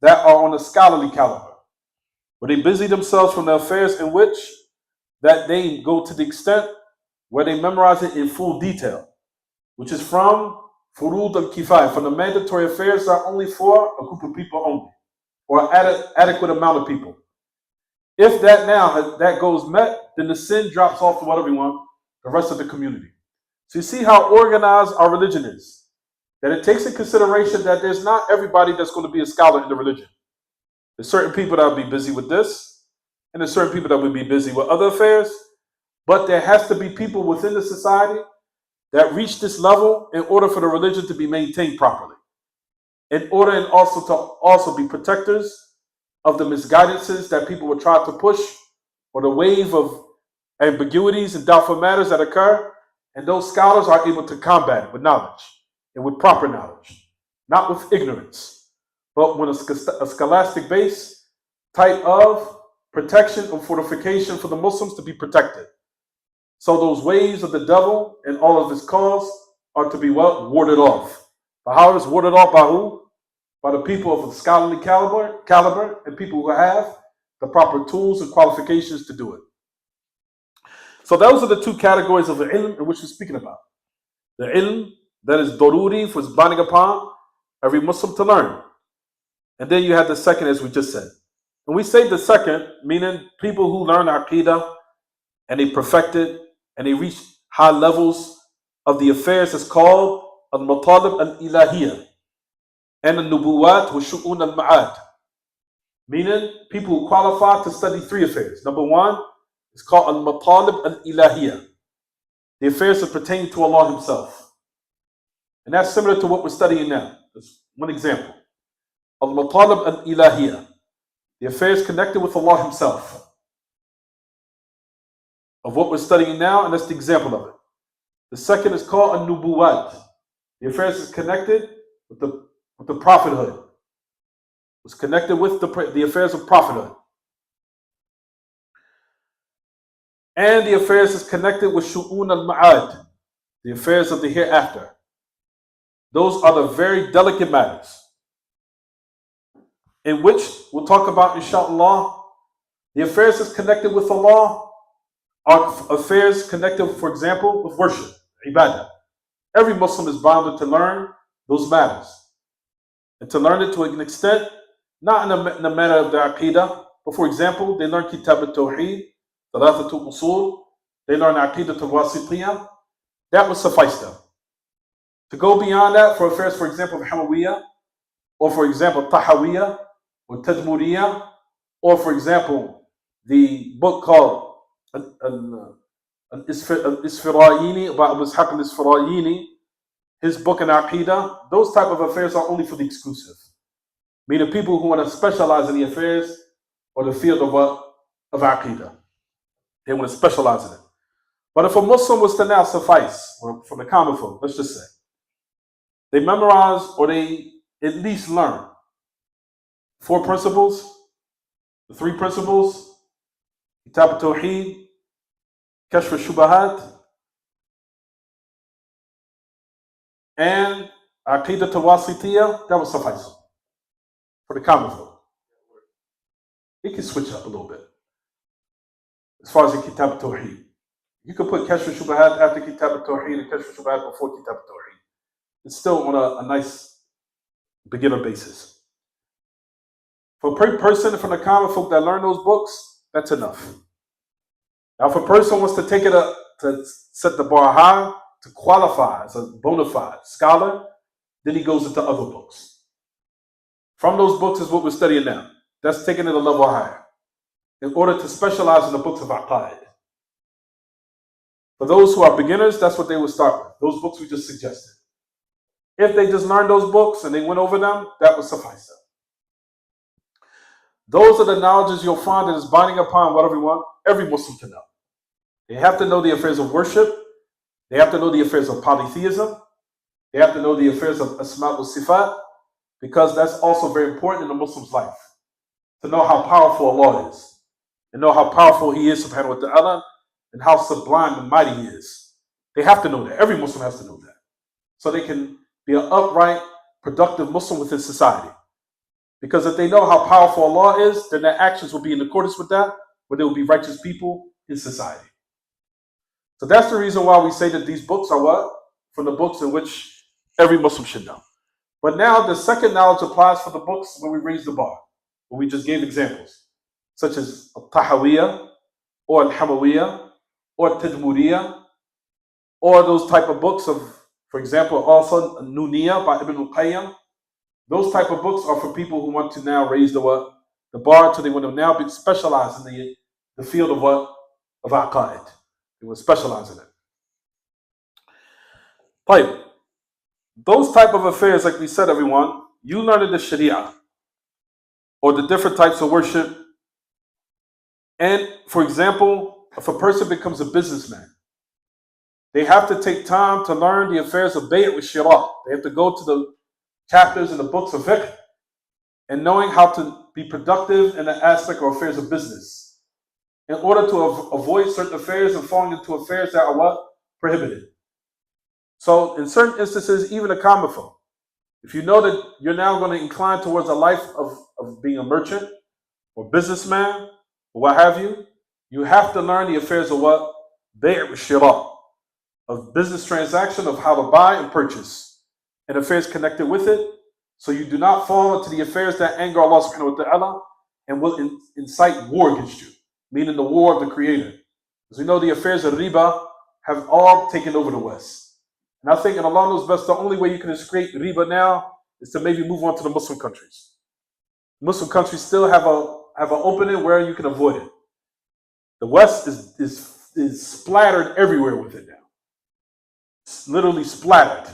that are on a scholarly caliber, where they busy themselves from the affairs in which that they go to the extent where they memorize it in full detail, which is from furud al-kifayah, from the mandatory affairs that are only for a group of people only, or adequate amount of people. If that goes met, then the sin drops off to what everyone, the rest of the community. So you see how organized our religion is. That it takes into consideration that there's not everybody that's going to be a scholar in the religion. There's certain people that will be busy with this, and there's certain people that will be busy with other affairs. But there has to be people within the society that reach this level in order for the religion to be maintained properly. In order and also to also be protectors of the misguidances that people will try to push, or the wave of ambiguities and doubtful matters that occur, and those scholars are able to combat it with knowledge and with proper knowledge, not with ignorance, but with a scholastic base type of protection and fortification for the Muslims to be protected. So those waves of the devil and all of his calls are to be warded off. But how is warded off? By who? By the people of a scholarly caliber and people who have the proper tools and qualifications to do it. So those are the two categories of the ilm in which we're speaking about. The ilm that is daruri, was binding upon every Muslim to learn. And then you have the second, as we just said. And we say the second, meaning people who learn aqidah and they perfect it and they reach high levels of the affairs, is called al-matalib al-ilahiyah and al-nubuwat wa shu'un al-ma'ad. Meaning people who qualify to study three affairs. Number one is called al-matalib al-ilahiyah, the affairs that pertain to Allah Himself. And that's similar to what we're studying now. That's one example. Al-matalib al-ilahiyah, the affairs connected with Allah Himself, of what we're studying now, and that's the example of it. The second is called al-nubuwat, the affairs is connected with the prophethood. It's connected with the affairs of prophethood. And the affairs is connected with shu'un al-ma'ad, the affairs of the hereafter. Those are the very delicate matters in which we'll talk about, inshallah. The affairs that's connected with Allah are affairs connected, for example, with worship, ibadah. Every Muslim is bound to learn those matters, and to learn it to an extent, not in the manner of the aqidah, but for example, they learn kitab al-tawheed, thalathatul usul, they learn aqidah al-wasitiyah. That would suffice them. To go beyond that for affairs, for example, of Hamawiyyah, or for example, Tahawiyah, or Tadmuriyah, or for example, the book called Al-Isfirayini, by Abu Ishaq al-Isfirayini, his book in Aqidah, those type of affairs are only for the exclusive. Meaning people who want to specialize in the affairs or the field of Aqidah. They want to specialize in it. But if a Muslim was to now suffice, or from the common folk, let's just say, they memorize or they at least learn 4 principles, the 3 principles, Kitab al-Tawheed, Kashf al-Shubahat, and Aqidat al-Wasitiyah, that would suffice them for the common folk. It can switch up a little bit as far as the Kitab al-Tawheed. You could put Kashf al-Shubahat after Kitab al-Tawheed and Kashf al-Shubahat before Kitab al-Tawheed. It's still on a nice beginner basis. For a person from the common folk that learn those books, that's enough. Now, if a person wants to take it up to set the bar high, to qualify as a bona fide scholar, then he goes into other books. From those books is what we're studying now. That's taking it a level higher in order to specialize in the books of aqaid. For those who are beginners, that's what they would start with, those books we just suggested. If they just learned those books and they went over them, that would suffice them. Those are the knowledges you'll find that is binding upon what every Muslim to know. They have to know the affairs of worship. They have to know the affairs of polytheism. They have to know the affairs of asma wa sifat, because that's also very important in a Muslim's life. To know how powerful Allah is, and know how powerful He is, subhanahu wa ta'ala, and how sublime and mighty He is. They have to know that. Every Muslim has to know that. So they can be an upright, productive Muslim within society. Because if they know how powerful Allah is, then their actions will be in accordance with that, where they will be righteous people in society. So that's the reason why we say that these books are what? From the books in which every Muslim should know. But now the second knowledge applies for the books where we raise the bar, where we just gave examples, such as Al-Tahawiyyah, or Al-Hamawiyyah, or Tadmuriyah, or those type of books of, for example, also Nuniyah by Ibn al-Qayyim. Those type of books are for people who want to now raise the what? The bar, until they want to now be specialized in the field of what? Of aqaid. They will specialize in it. Right. Those type of affairs, like we said, everyone, you learn in the Sharia, or the different types of worship. And for example, if a person becomes a businessman, they have to take time to learn the affairs of bay' wa shira. They have to go to the chapters in the books of fiqh and knowing how to be productive in the aspect or affairs of business, in order to avoid certain affairs and falling into affairs that are what? Prohibited. So in certain instances, even a common folk, if you know that you're now going to incline towards a life of being a merchant or businessman or what have you, you have to learn the affairs of what? Bay' wa shira, of business transaction, of how to buy and purchase, and affairs connected with it, so you do not fall into the affairs that anger Allah subhanahu wa ta'ala and will incite war against you, meaning the war of the Creator. As we know, the affairs of riba have all taken over the West. And I think, and Allah knows best, the only way you can escape riba now is to maybe move on to the Muslim countries. Muslim countries still have an opening where you can avoid it. The West is splattered everywhere with it now. It's literally splattered.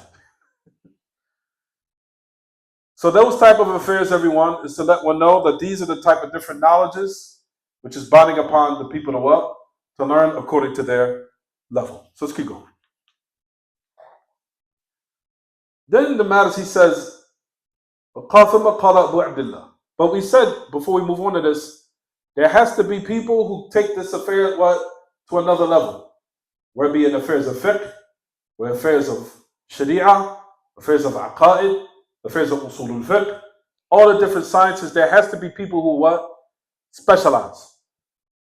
So those type of affairs, everyone, is to let one know that these are the type of different knowledges which is binding upon the people to what? To learn according to their level. So let's keep going. Then the matters, he says, but we said, before we move on to this, there has to be people who take this affair to another level, where it be in affairs of fiqh, where affairs of sharia, affairs of aqaid, affairs of usul al-fiqh, all the different sciences. There has to be people who what? Specialize.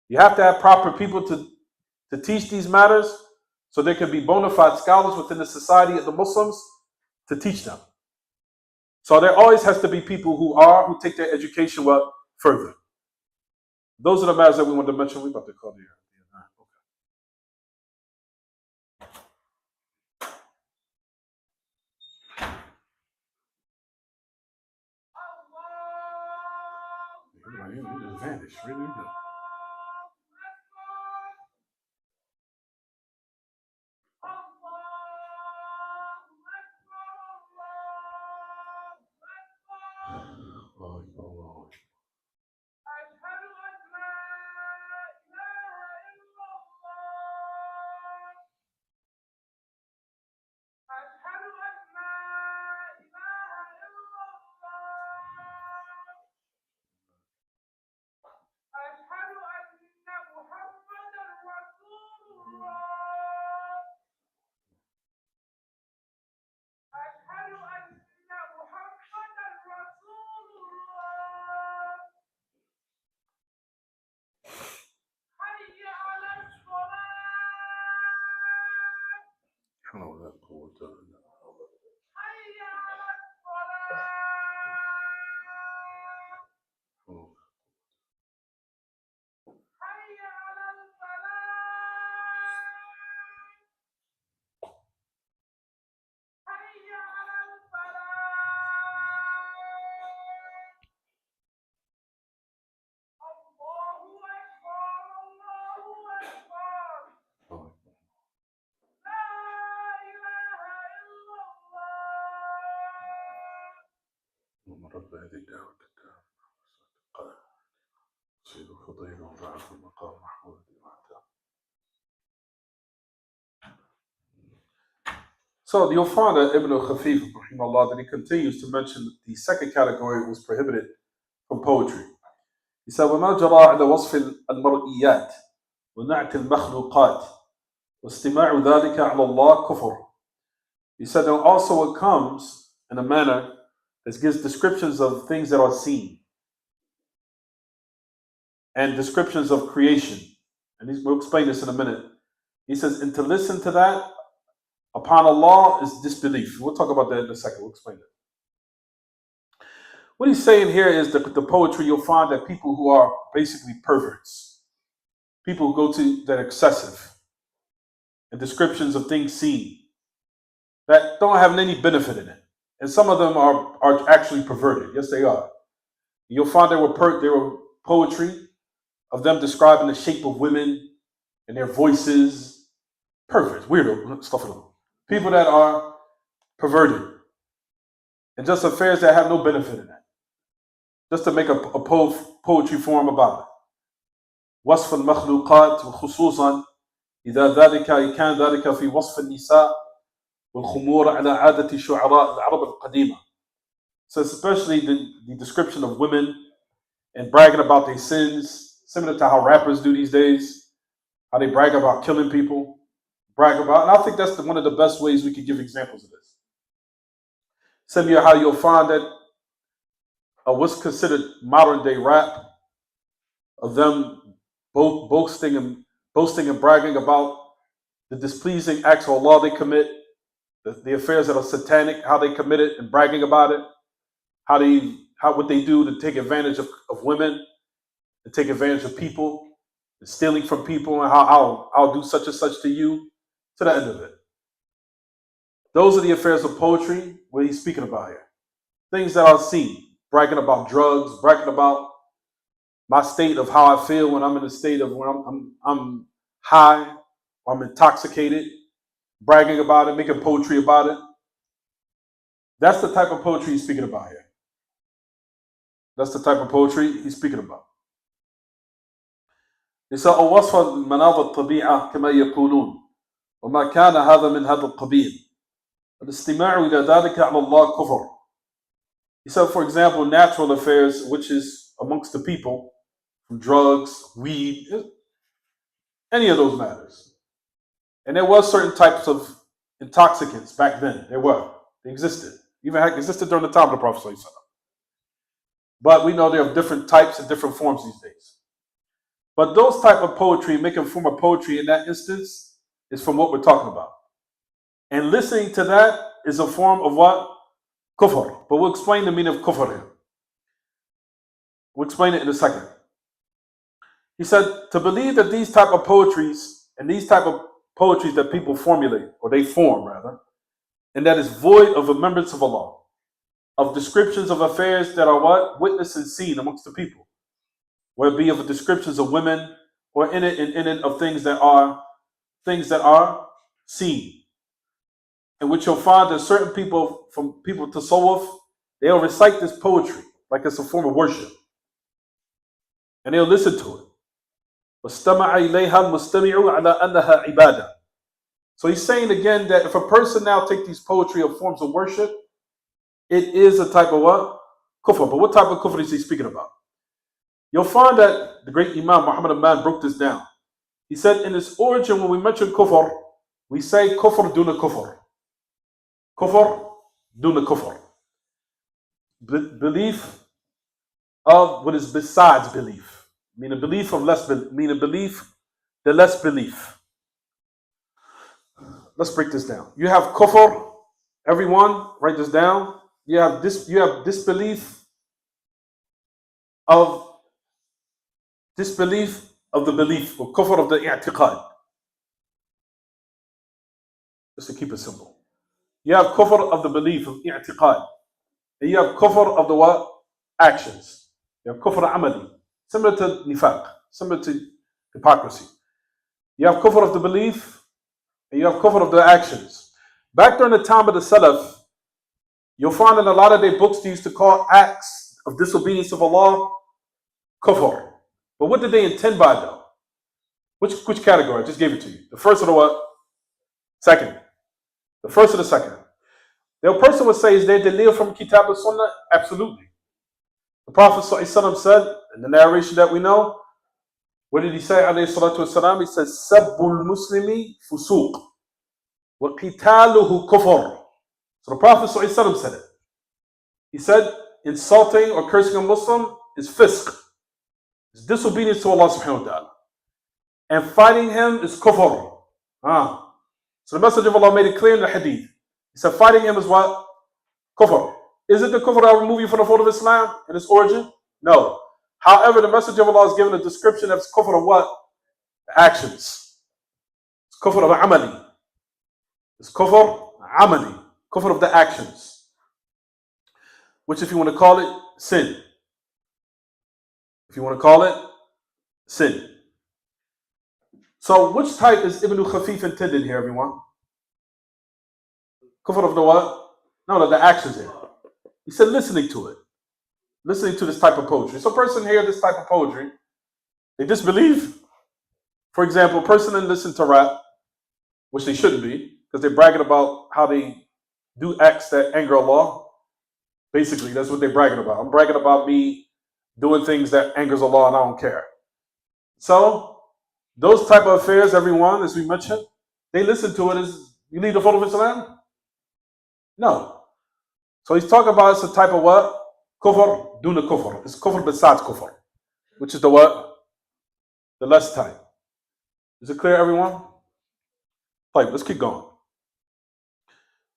You have to have proper people to teach these matters, so there can be bona fide scholars within the society of the Muslims to teach them. So there always has to be people who take their education further. Those are the matters that we want to mention. We're about to call here. Okay. You just vanished. Really? Oh. So you'll find that Ibn al-Khafif, rahimahullah, that he continues to mention the second category was prohibited from poetry. He said, وَمَا جَرَى عَلَى وَصْفِ الْمَرْئِيَّاتِ وَنَعْتِ الْمَخْلُوقَاتِ وَاسْتِمَاعُ ذَلِكَ عَلَى اللَّهِ كُفْرٌ. He said, and also it comes in a manner that gives descriptions of things that are seen and descriptions of creation. And we'll explain this in a minute. He says, and to listen to that upon Allah is disbelief. We'll talk about that in a second. We'll explain it. What he's saying here is that the poetry, you'll find that people who are basically perverts, people who go to that excessive, and descriptions of things seen that don't have any benefit in it. And some of them are actually perverted. Yes, they are. You'll find there were poetry of them describing the shape of women and their voices. Perverts, weirdo stuff of them. People that are perverted. And just affairs that have no benefit in it. Just to make a poetry form about it. وصف المخلوقات وخصوصا إذا ذلك كان ذلك في وصف النساء والخمور على عادة شعراء العرب القديمة. So especially the description of women and bragging about their sins, similar to how rappers do these days, how they brag about killing people, and I think that's one of the best ways we could give examples of this. Similar how you'll find that what's considered modern day rap, of them boasting and bragging about the displeasing acts of Allah they commit, the affairs that are satanic, how they commit it and bragging about it, what they do to take advantage of women, to take advantage of people, and stealing from people, and how I'll do such and such to you, to the end of it. Those are the affairs of poetry, what he's speaking about here. Things that are seen, bragging about drugs, bragging about my state of how I feel when I'm in a state of when I'm high, or I'm intoxicated, bragging about it, making poetry about it. That's the type of poetry he's speaking about here. That's the type of poetry he's speaking about. He said, أو وصف مناظ الطبيعة كما يقولون وما كان هذا من هذا القبيل الاستماع إلى ذلك على الله كفر. He said, for example, natural affairs, which is amongst the people, from drugs, weed, any of those matters. And there was certain types of intoxicants back then. They existed. Even existed during the time of the Prophet ﷺ. But we know there are different types and different forms these days. But those type of poetry, making a form of poetry in that instance, is from what we're talking about. And listening to that is a form of what? Kufr. But we'll explain the meaning of kufr here. We'll explain it in a second. He said, to believe that these type of poetries, and these type of poetries that people formulate, or they form rather, and that is void of remembrance of Allah, of descriptions of affairs that are what? Witnessed and seen amongst the people. Whether it be of descriptions of women, or in it of things that are seen. In which you'll find that certain people, from people to tasawwuf, they'll recite this poetry like it's a form of worship. And they'll listen to it. وَاسْتَمَعَ إِلَيْهَا الْمُسْتَمِعُ عَلَىٰ أَنَّهَا عِبَادَةٌ. So he's saying again that if a person now take these poetry of forms of worship, it is a type of what? Kufr. But what type of kufr is he speaking about? You'll find that the great Imam Muhammad Aman broke this down. He said in its origin, when we mention kufr, we say kufr duna kufr. Kufr duna kufr. Belief of what is besides belief. Meaning belief of less belief, the less belief. let's break this down. You have kufr, everyone, write this down. You have disbelief of the belief, or kufr of the i'tiqad. Just to keep it simple. You have kufr of the belief of i'tiqad. And you have kufr of the what? Actions. You have kufr amali, similar to nifaq, similar to hypocrisy. You have kufr of the belief, and you have kufr of the actions. Back during the time of the Salaf, you'll find in a lot of their books they used to call acts of disobedience of Allah kufr. But what did they intend by though? Which category? I just gave it to you. The first or the what? Second. The first or the second? The person would say, is there dalil from Kitab and Sunnah? Absolutely. The Prophet ﷺ said, in the narration that we know, what did he say, alayhi salatu wasalam? He says, Sabbul Muslimi fusuq wa qitaluhu kufr. So the Prophet ﷺ said it. He said, insulting or cursing a Muslim is fisq. It's disobedience to Allah subhanahu wa ta'ala. And fighting him is kufr. So the Messenger of Allah made it clear in the hadith. He said fighting him is what? Kufr. Is it the kufr that will remove you from the fold of Islam in its origin? No. However, the Messenger of Allah is given a description of kufr of what? The actions. It's kufr of amali. It's kufr amali. Kufr of the actions. Which, if you want to call it, sin. If you want to call it, sin. So which type is Ibn Khafif intended here, everyone? Kufr of the what? No, the actions here. He said listening to it. Listening to this type of poetry. So a person hear this type of poetry, they disbelieve. For example, a person that listen to rap, which they shouldn't be, because they're bragging about how they do acts that anger Allah. Basically, that's what they're bragging about. I'm bragging about me doing things that angers Allah and I don't care. So, those type of affairs, everyone, as we mentioned, they listen to it as, you leave the fold of Islam? No. So he's talking about it's a type of what? Kufr, duna kufr. It's kufr besides kufr. Which is the what? The less type. Is it clear, everyone? Right, let's keep going.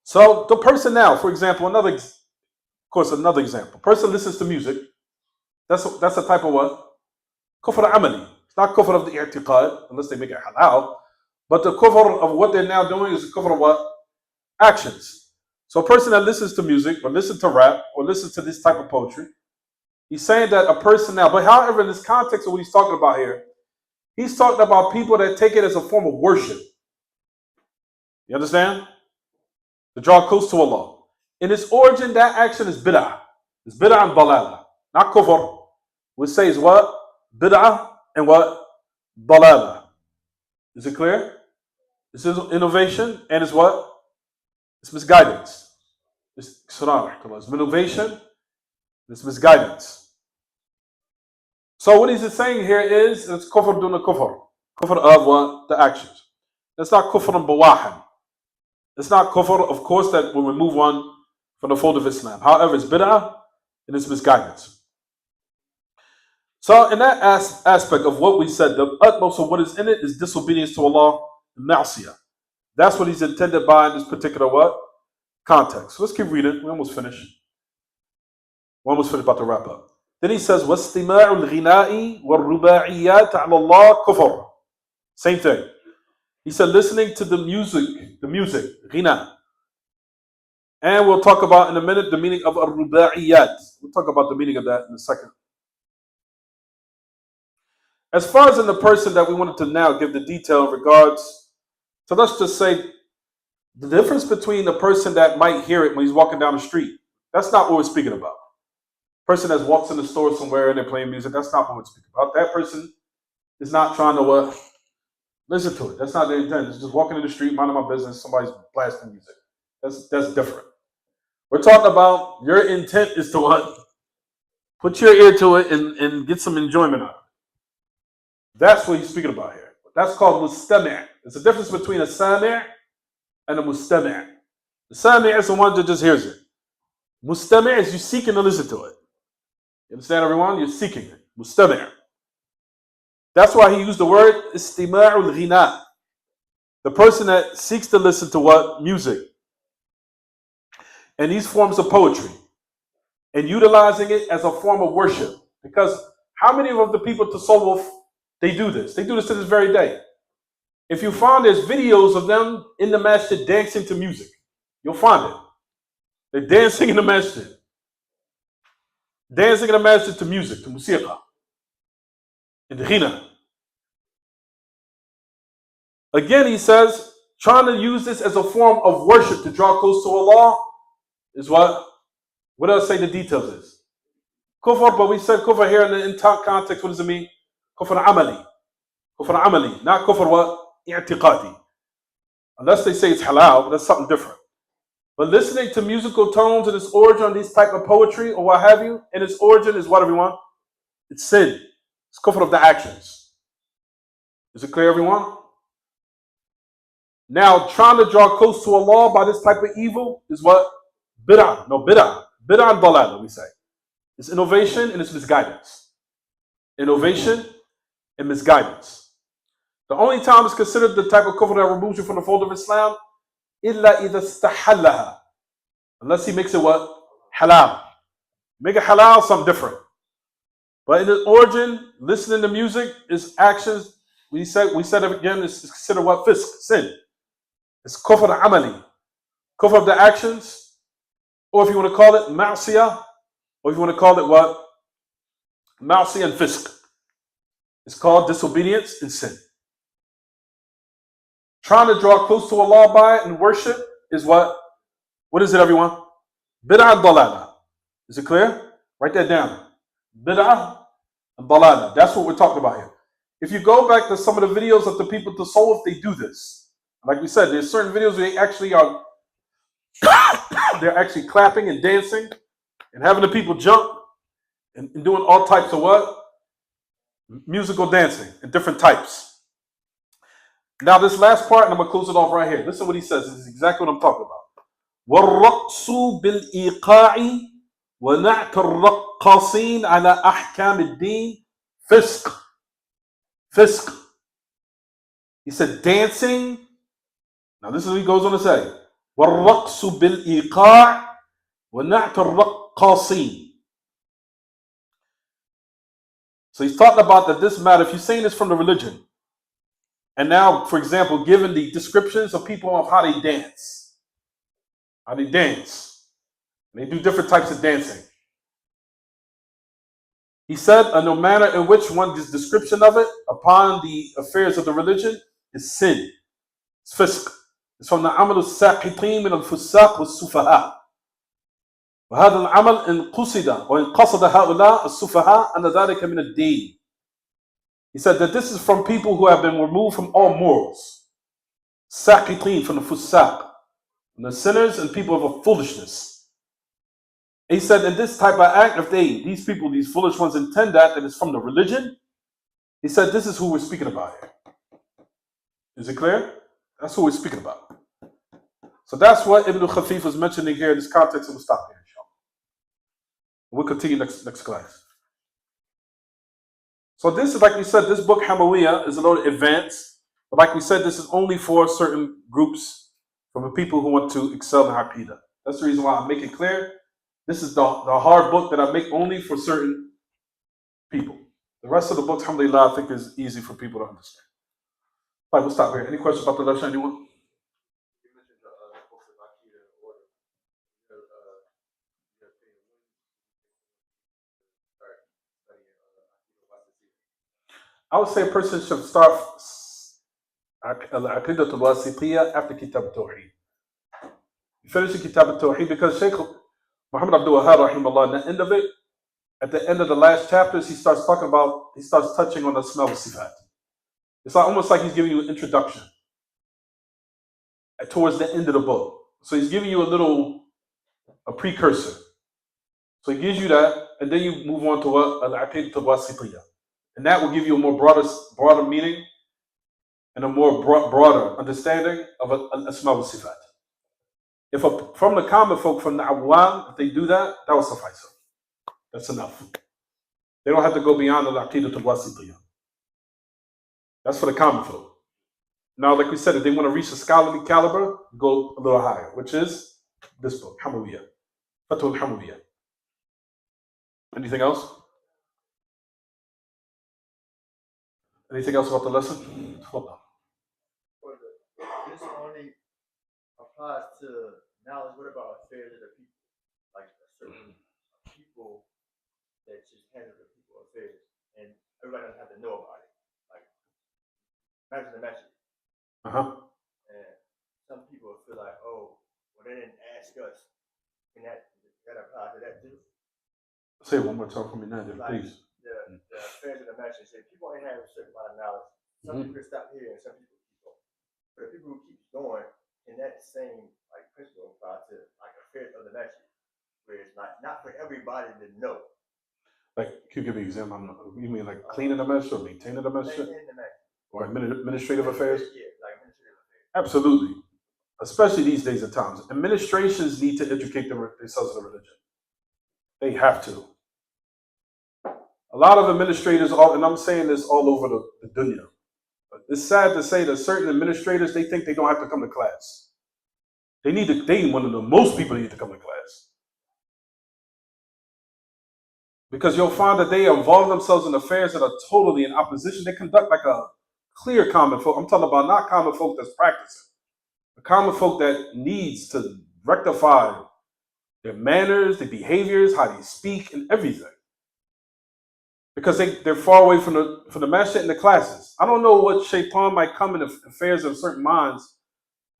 So the person now, for example, another example. Person listens to music. That's a type of what? Kufr amali. It's not kufr of the i'tiqad, unless they make it halal. But the kufr of what they're now doing is the kufr of what? Actions. So a person that listens to music, or listens to rap, or listens to this type of poetry, he's saying that a person now, but however, in this context of what he's talking about here, he's talking about people that take it as a form of worship. You understand? To draw close to Allah. In its origin, that action is bid'ah. It's bid'ah and dalala. Not kufr. We say is what? Bid'ah and what? Dalala. Is it clear? This is innovation and it's what? It's misguidance. It's innovation. It's misguidance. So what he's saying here is it's kufr duna kufr. Kufr of what? The actions. It's not kufr and bawahan. It's not kufr, of course, that will remove one from the fold of Islam. However, it's bid'ah and it's misguidance. So in that aspect of what we said, the utmost of what is in it is disobedience to Allah and ma'siyah. That's what he's intended by in this particular what? Context. So let's keep reading. We're almost finished. We're almost finished, about to wrap up. Then he says, وَاسْتِمَاعُ الْغِنَاءِ وَالرُّبَاعِيَّاتِ عَلَى اللَّهِ كُفْرٌ. Same thing. He said listening to the music, ghina. And we'll talk about in a minute the meaning of al-rubaiyat. We'll talk about the meaning of that in a second. As far as in the person that we wanted to now give the detail in regards, so let's just say the difference between the person that might hear it when he's walking down the street, that's not what we're speaking about. Person that walks in the store somewhere and they're playing music, that's not what we're speaking about. That person is not trying to listen to it. That's not their intent. It's just walking in the street, minding my business, somebody's blasting music. That's different. We're talking about your intent is to what? Put your ear to it and get some enjoyment out of it. That's what he's speaking about here. That's called mustami'. There's a difference between a sami' and a mustami'. The sami' is the one that just hears it. Mustami' is you seeking to listen to it. You understand, everyone? You're seeking it. Mustami'. That's why he used the word istima'ul ghina. The person that seeks to listen to what? Music. And these forms of poetry. And utilizing it as a form of worship. Because how many of the people tasawwuf, they do this? They do this to this very day. If you find there's videos of them in the masjid dancing to music, you'll find it. They're dancing in the masjid. Dancing in the masjid to music, to musiqa, in the ghina. Again, he says, trying to use this as a form of worship to draw close to Allah is what? What else say the details is? Kufr, but we said kufr here in the context, what does it mean? Kufr amali. Kufr amali, not kufr what? I'tiqadi. Unless they say it's halal, that's something different. But listening to musical tones and its origin on these type of poetry or what have you, and its origin is what, everyone? It's sin. It's kufr of the actions. Is it clear, everyone? Now, trying to draw close to Allah by this type of evil is what? Bid'ah. No, bid'ah. Bid'ah and dalala, we say. It's innovation and it's misguidance. Innovation and misguidance. The only time it's considered the type of kufr that removes you from the fold of Islam, illa idha istahallaha. Unless he makes it what? Halal. Make it halal, something different. But in its origin, listening to music is actions. We said it again, it's considered what? Fisk, sin. It's kufr amali. Kufr of the actions, or if you want to call it ma'siyah, or if you want to call it what? Ma'siyah and fisk. It's called disobedience and sin. Trying to draw close to Allah by it and worship is what? What is it, everyone? Bid'ah and dalala. Is it clear? Write that down. Bid'ah and dalala. That's what we're talking about here. If you go back to some of the videos of the people to Tasawwuf, they do this. Like we said, there's certain videos where they actually are they're actually clapping and dancing and having the people jump and doing all types of what? Musical dancing in different types. Now this last part, and I'm going to close it off right here. Listen to what he says. This is exactly what I'm talking about. وَالرَّقْصُ بِالْإِيقَاعِ وَنَعْتَ الرَّقَّاصِينَ عَلَى أَحْكَامِ الدِّينِ فِسْقٍ. Fisq. He said dancing. Now this is what he goes on to say. وَالرَّقْصُ بِالْإِيقَاعِ وَنَعْتَ الرَّقَّاصِينَ. So he's talking about that this matter, if you're saying this from the religion, and now, for example, given the descriptions of people of how they dance. How they dance. They do different types of dancing. He said, and no matter in which one this description of it upon the affairs of the religion is sin. It's fisk. It's from the amal al-saqiqin min al-fusaq wal-sufaha. وهذا العمل إن قصد وإن قصد هؤلاء السفهاء أن ذلك من الدين. He said that this is from people who have been removed from all morals. Saqiqin, from the fusaq, from the sinners and people of a foolishness. He said in this type of act, if these people, these foolish ones intend that it's from the religion, he said this is who we're speaking about here. Is it clear? That's who we're speaking about. So that's what Ibn Khafif was mentioning here in this context, and we'll stop here, inshallah. We'll continue next class. So this is, like we said, this book Hamawiyyah is a little advanced, but like we said, this is only for certain groups, from the people who want to excel in Aqidah. That's the reason why I make it clear. This is the hard book that I make only for certain people. The rest of the books, alhamdulillah, I think is easy for people to understand. All right, we'll stop here. Any questions about the lesson, anyone? You mentioned the books of Aqidah in order. Your opinion, when start studying Aqidah? I would say a person should start Aqidah al-Wasitiyah after Kitab al-Tawheed. You finish the Kitab al-Tawheed because Shaykh Muhammad Abdul-Wahhab, rahimahullah, at the end of the last chapters, he starts touching on the Asma wa Sifat. It's almost like he's giving you an introduction towards the end of the book. So he's giving you a precursor. So he gives you that, and then you move on to Al-Aqidah al-Wasitiyah. And that will give you a more broader meaning and a more broader understanding of Al-Asma wa Sifat. From the common folk, from the Awwam, if they do that, that will suffice them. That's enough. They don't have to go beyond Al-Aqidah al-Wasitiyah. That's for the common folk. Now, like we said, if they want to reach a scholarly caliber, go a little higher, which is this book, Hamawiyyah, Fatwaa Al-Hamawiyyah. Anything else? Anything else about the lesson? Hold on. This only applies to knowledge. What about affairs of the people? Like certain people that just handle the people affairs, and everybody doesn't have to know about it. Like imagine the message. And some people feel like, oh, well, they didn't ask us. Can that apply to that too? Say it one more time for me now, please. The affairs of the message say people only have a certain amount of knowledge. Some people stop here and some people keep going. But the people who keep going, can that same like principle apply to like affairs of the message, where it's not for everybody to know. Like, can you give me an example? You mean like cleaning the message or maintaining the message? Or administrative affairs? Yeah, like administrative affairs. Absolutely. Especially these days and times. Administrations need to educate themselves in the religion. They have to. A lot of administrators, and I'm saying this all over the dunya, but it's sad to say that certain administrators, they think they don't have to come to class. Most people need to come to class. Because you'll find that they involve themselves in affairs that are totally in opposition. They conduct like a clear common folk. I'm talking about not common folk that's practicing. A common folk that needs to rectify their manners, their behaviors, how they speak, and everything. Because they're far away from the masjid and the classes. I don't know what shaitan might come in the affairs of certain minds,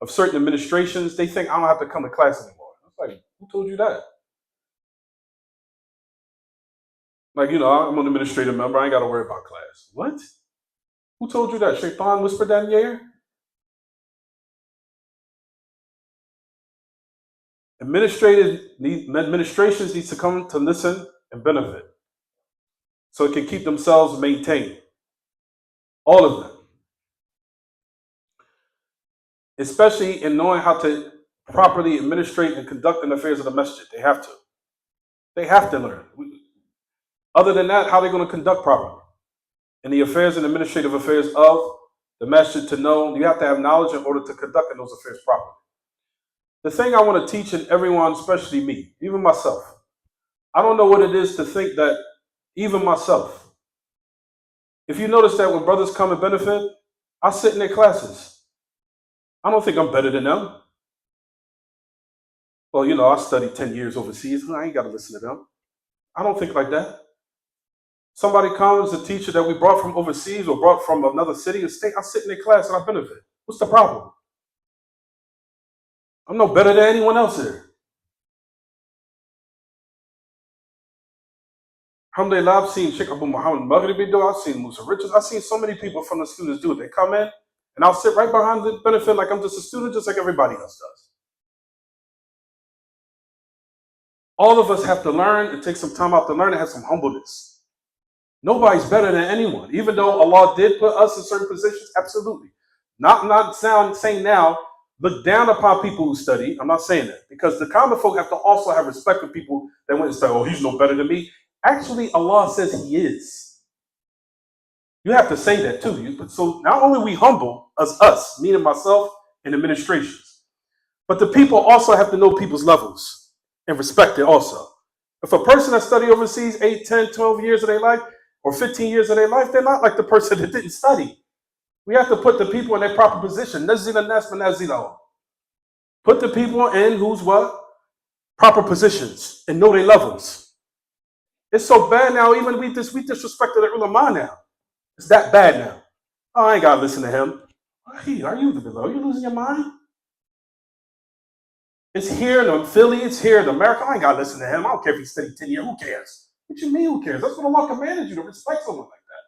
of certain administrations. They think I don't have to come to class anymore. It's like, who told you that? Like, I'm an administrative member. I ain't got to worry about class. What? Who told you that? Shaitan whispered that in your ear? Administrations need to come to listen and benefit, so it can keep themselves maintained. All of them. Especially in knowing how to properly administrate and conduct the affairs of the masjid. They have to. They have to learn. Other than that, how are they going to conduct properly? In the affairs and administrative affairs of the masjid, to know, you have to have knowledge in order to conduct in those affairs properly. The thing I want to teach in everyone, especially me, even myself, I don't know what it is to think that even myself, if you notice that when brothers come and benefit, I sit in their classes. I don't think I'm better than them. Well, I studied 10 years overseas. I ain't got to listen to them. I don't think like that. Somebody comes, a teacher that we brought from overseas or brought from another city or state, I sit in their class and I benefit. What's the problem? I'm no better than anyone else here. Alhamdulillah, I've seen Shaykh Abu Muhammad Maghribi do, I've seen Musa Richards, I've seen so many people from the students do it. They come in and I'll sit right behind the benefit like I'm just a student, just like everybody else does. All of us have to learn and take some time out to learn and have some humbleness. Nobody's better than anyone. Even though Allah did put us in certain positions, absolutely. Not saying now, look down upon people who study. I'm not saying that. Because the common folk have to also have respect for people that went and say, oh, he's no better than me. Actually, Allah says he is. You have to say that too. So not only we humble as us, meaning myself and administrations, but the people also have to know people's levels and respect it also. If a person that studied overseas 8, 10, 12 years of their life, or 15 years of their life, they're not like the person that didn't study. We have to put the people in their proper position. Put the people in who's what? Proper positions and know their levels. It's so bad now, even we disrespected the ulama now. It's that bad now. Oh, I ain't got to listen to him. Hey, are you losing your mind? It's here in Philly, it's here in America. I ain't got to listen to him. I don't care if he studied 10 years. Who cares? What you mean, who cares? That's what Allah commanded you to respect someone like that.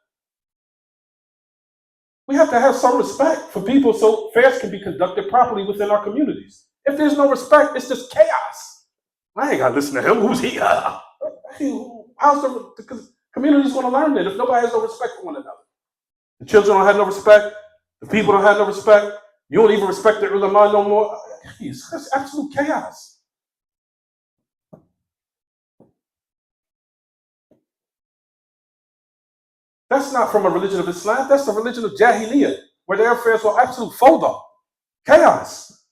We have to have some respect for people so affairs can be conducted properly within our communities. If there's no respect, it's just chaos. I ain't got to listen to him. Who's he? How's the community's going to learn that if nobody has no respect for one another? The children don't have no respect. The people don't have no respect. You don't even respect the ulama no more. It's absolute chaos. That's not from a religion of Islam. That's the religion of Jahiliyyah. where their affairs were absolute fawda, chaos.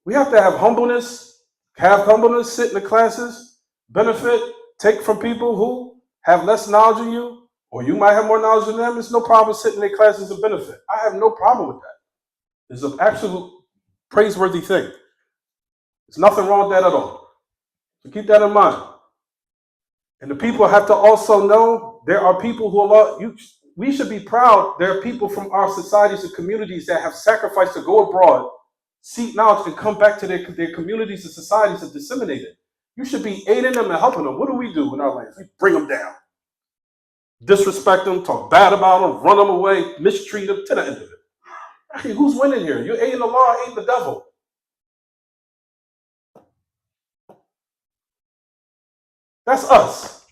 We have to have humbleness, sit in the classes, benefit, take from people who have less knowledge than you, or you might have more knowledge than them. It's no problem sitting in their classes and benefit. I have no problem with that. It's an absolute praiseworthy thing. There's nothing wrong with that at all. So keep that in mind. And the people have to also know there are people who we should be proud. There are people from our societies and communities that have sacrificed to go abroad, seek knowledge, and come back to their communities and societies and disseminate it. You should be aiding them and helping them. What do we do in our lands? We bring them down, disrespect them, talk bad about them, run them away, mistreat them to the end of it. Hey, who's winning here? You're aiding Allah, aiding the devil. That's us.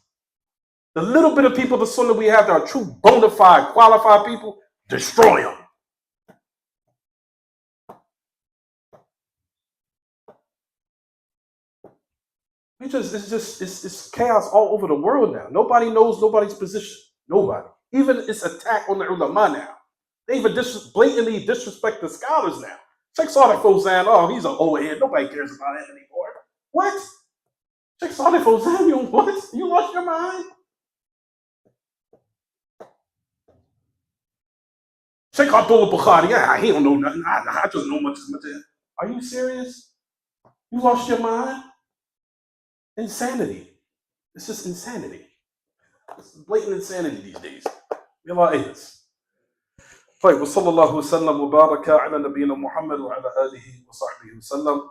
The little bit of people, the sunnah we have that are true, bona fide, qualified people, destroy them. It's chaos all over the world now. Nobody knows nobody's position. Nobody. Even it's attack on the ulama now. They even blatantly disrespect the scholars now. Shaykh Salih Fawzan, oh, he's an old head. Nobody cares about him anymore. What? Shaykh Salih Fawzan, you what? You lost your mind? Shaykh Abdur-Razzaaq, yeah, he don't know nothing. I just know much as much. Are you serious? You lost your mind? Insanity. It's just insanity. It's blatant insanity these days. May Allah aid us. طيب وصلى الله وسلم وبارك على نبينا محمد وعلى آله وصحبه وسلم.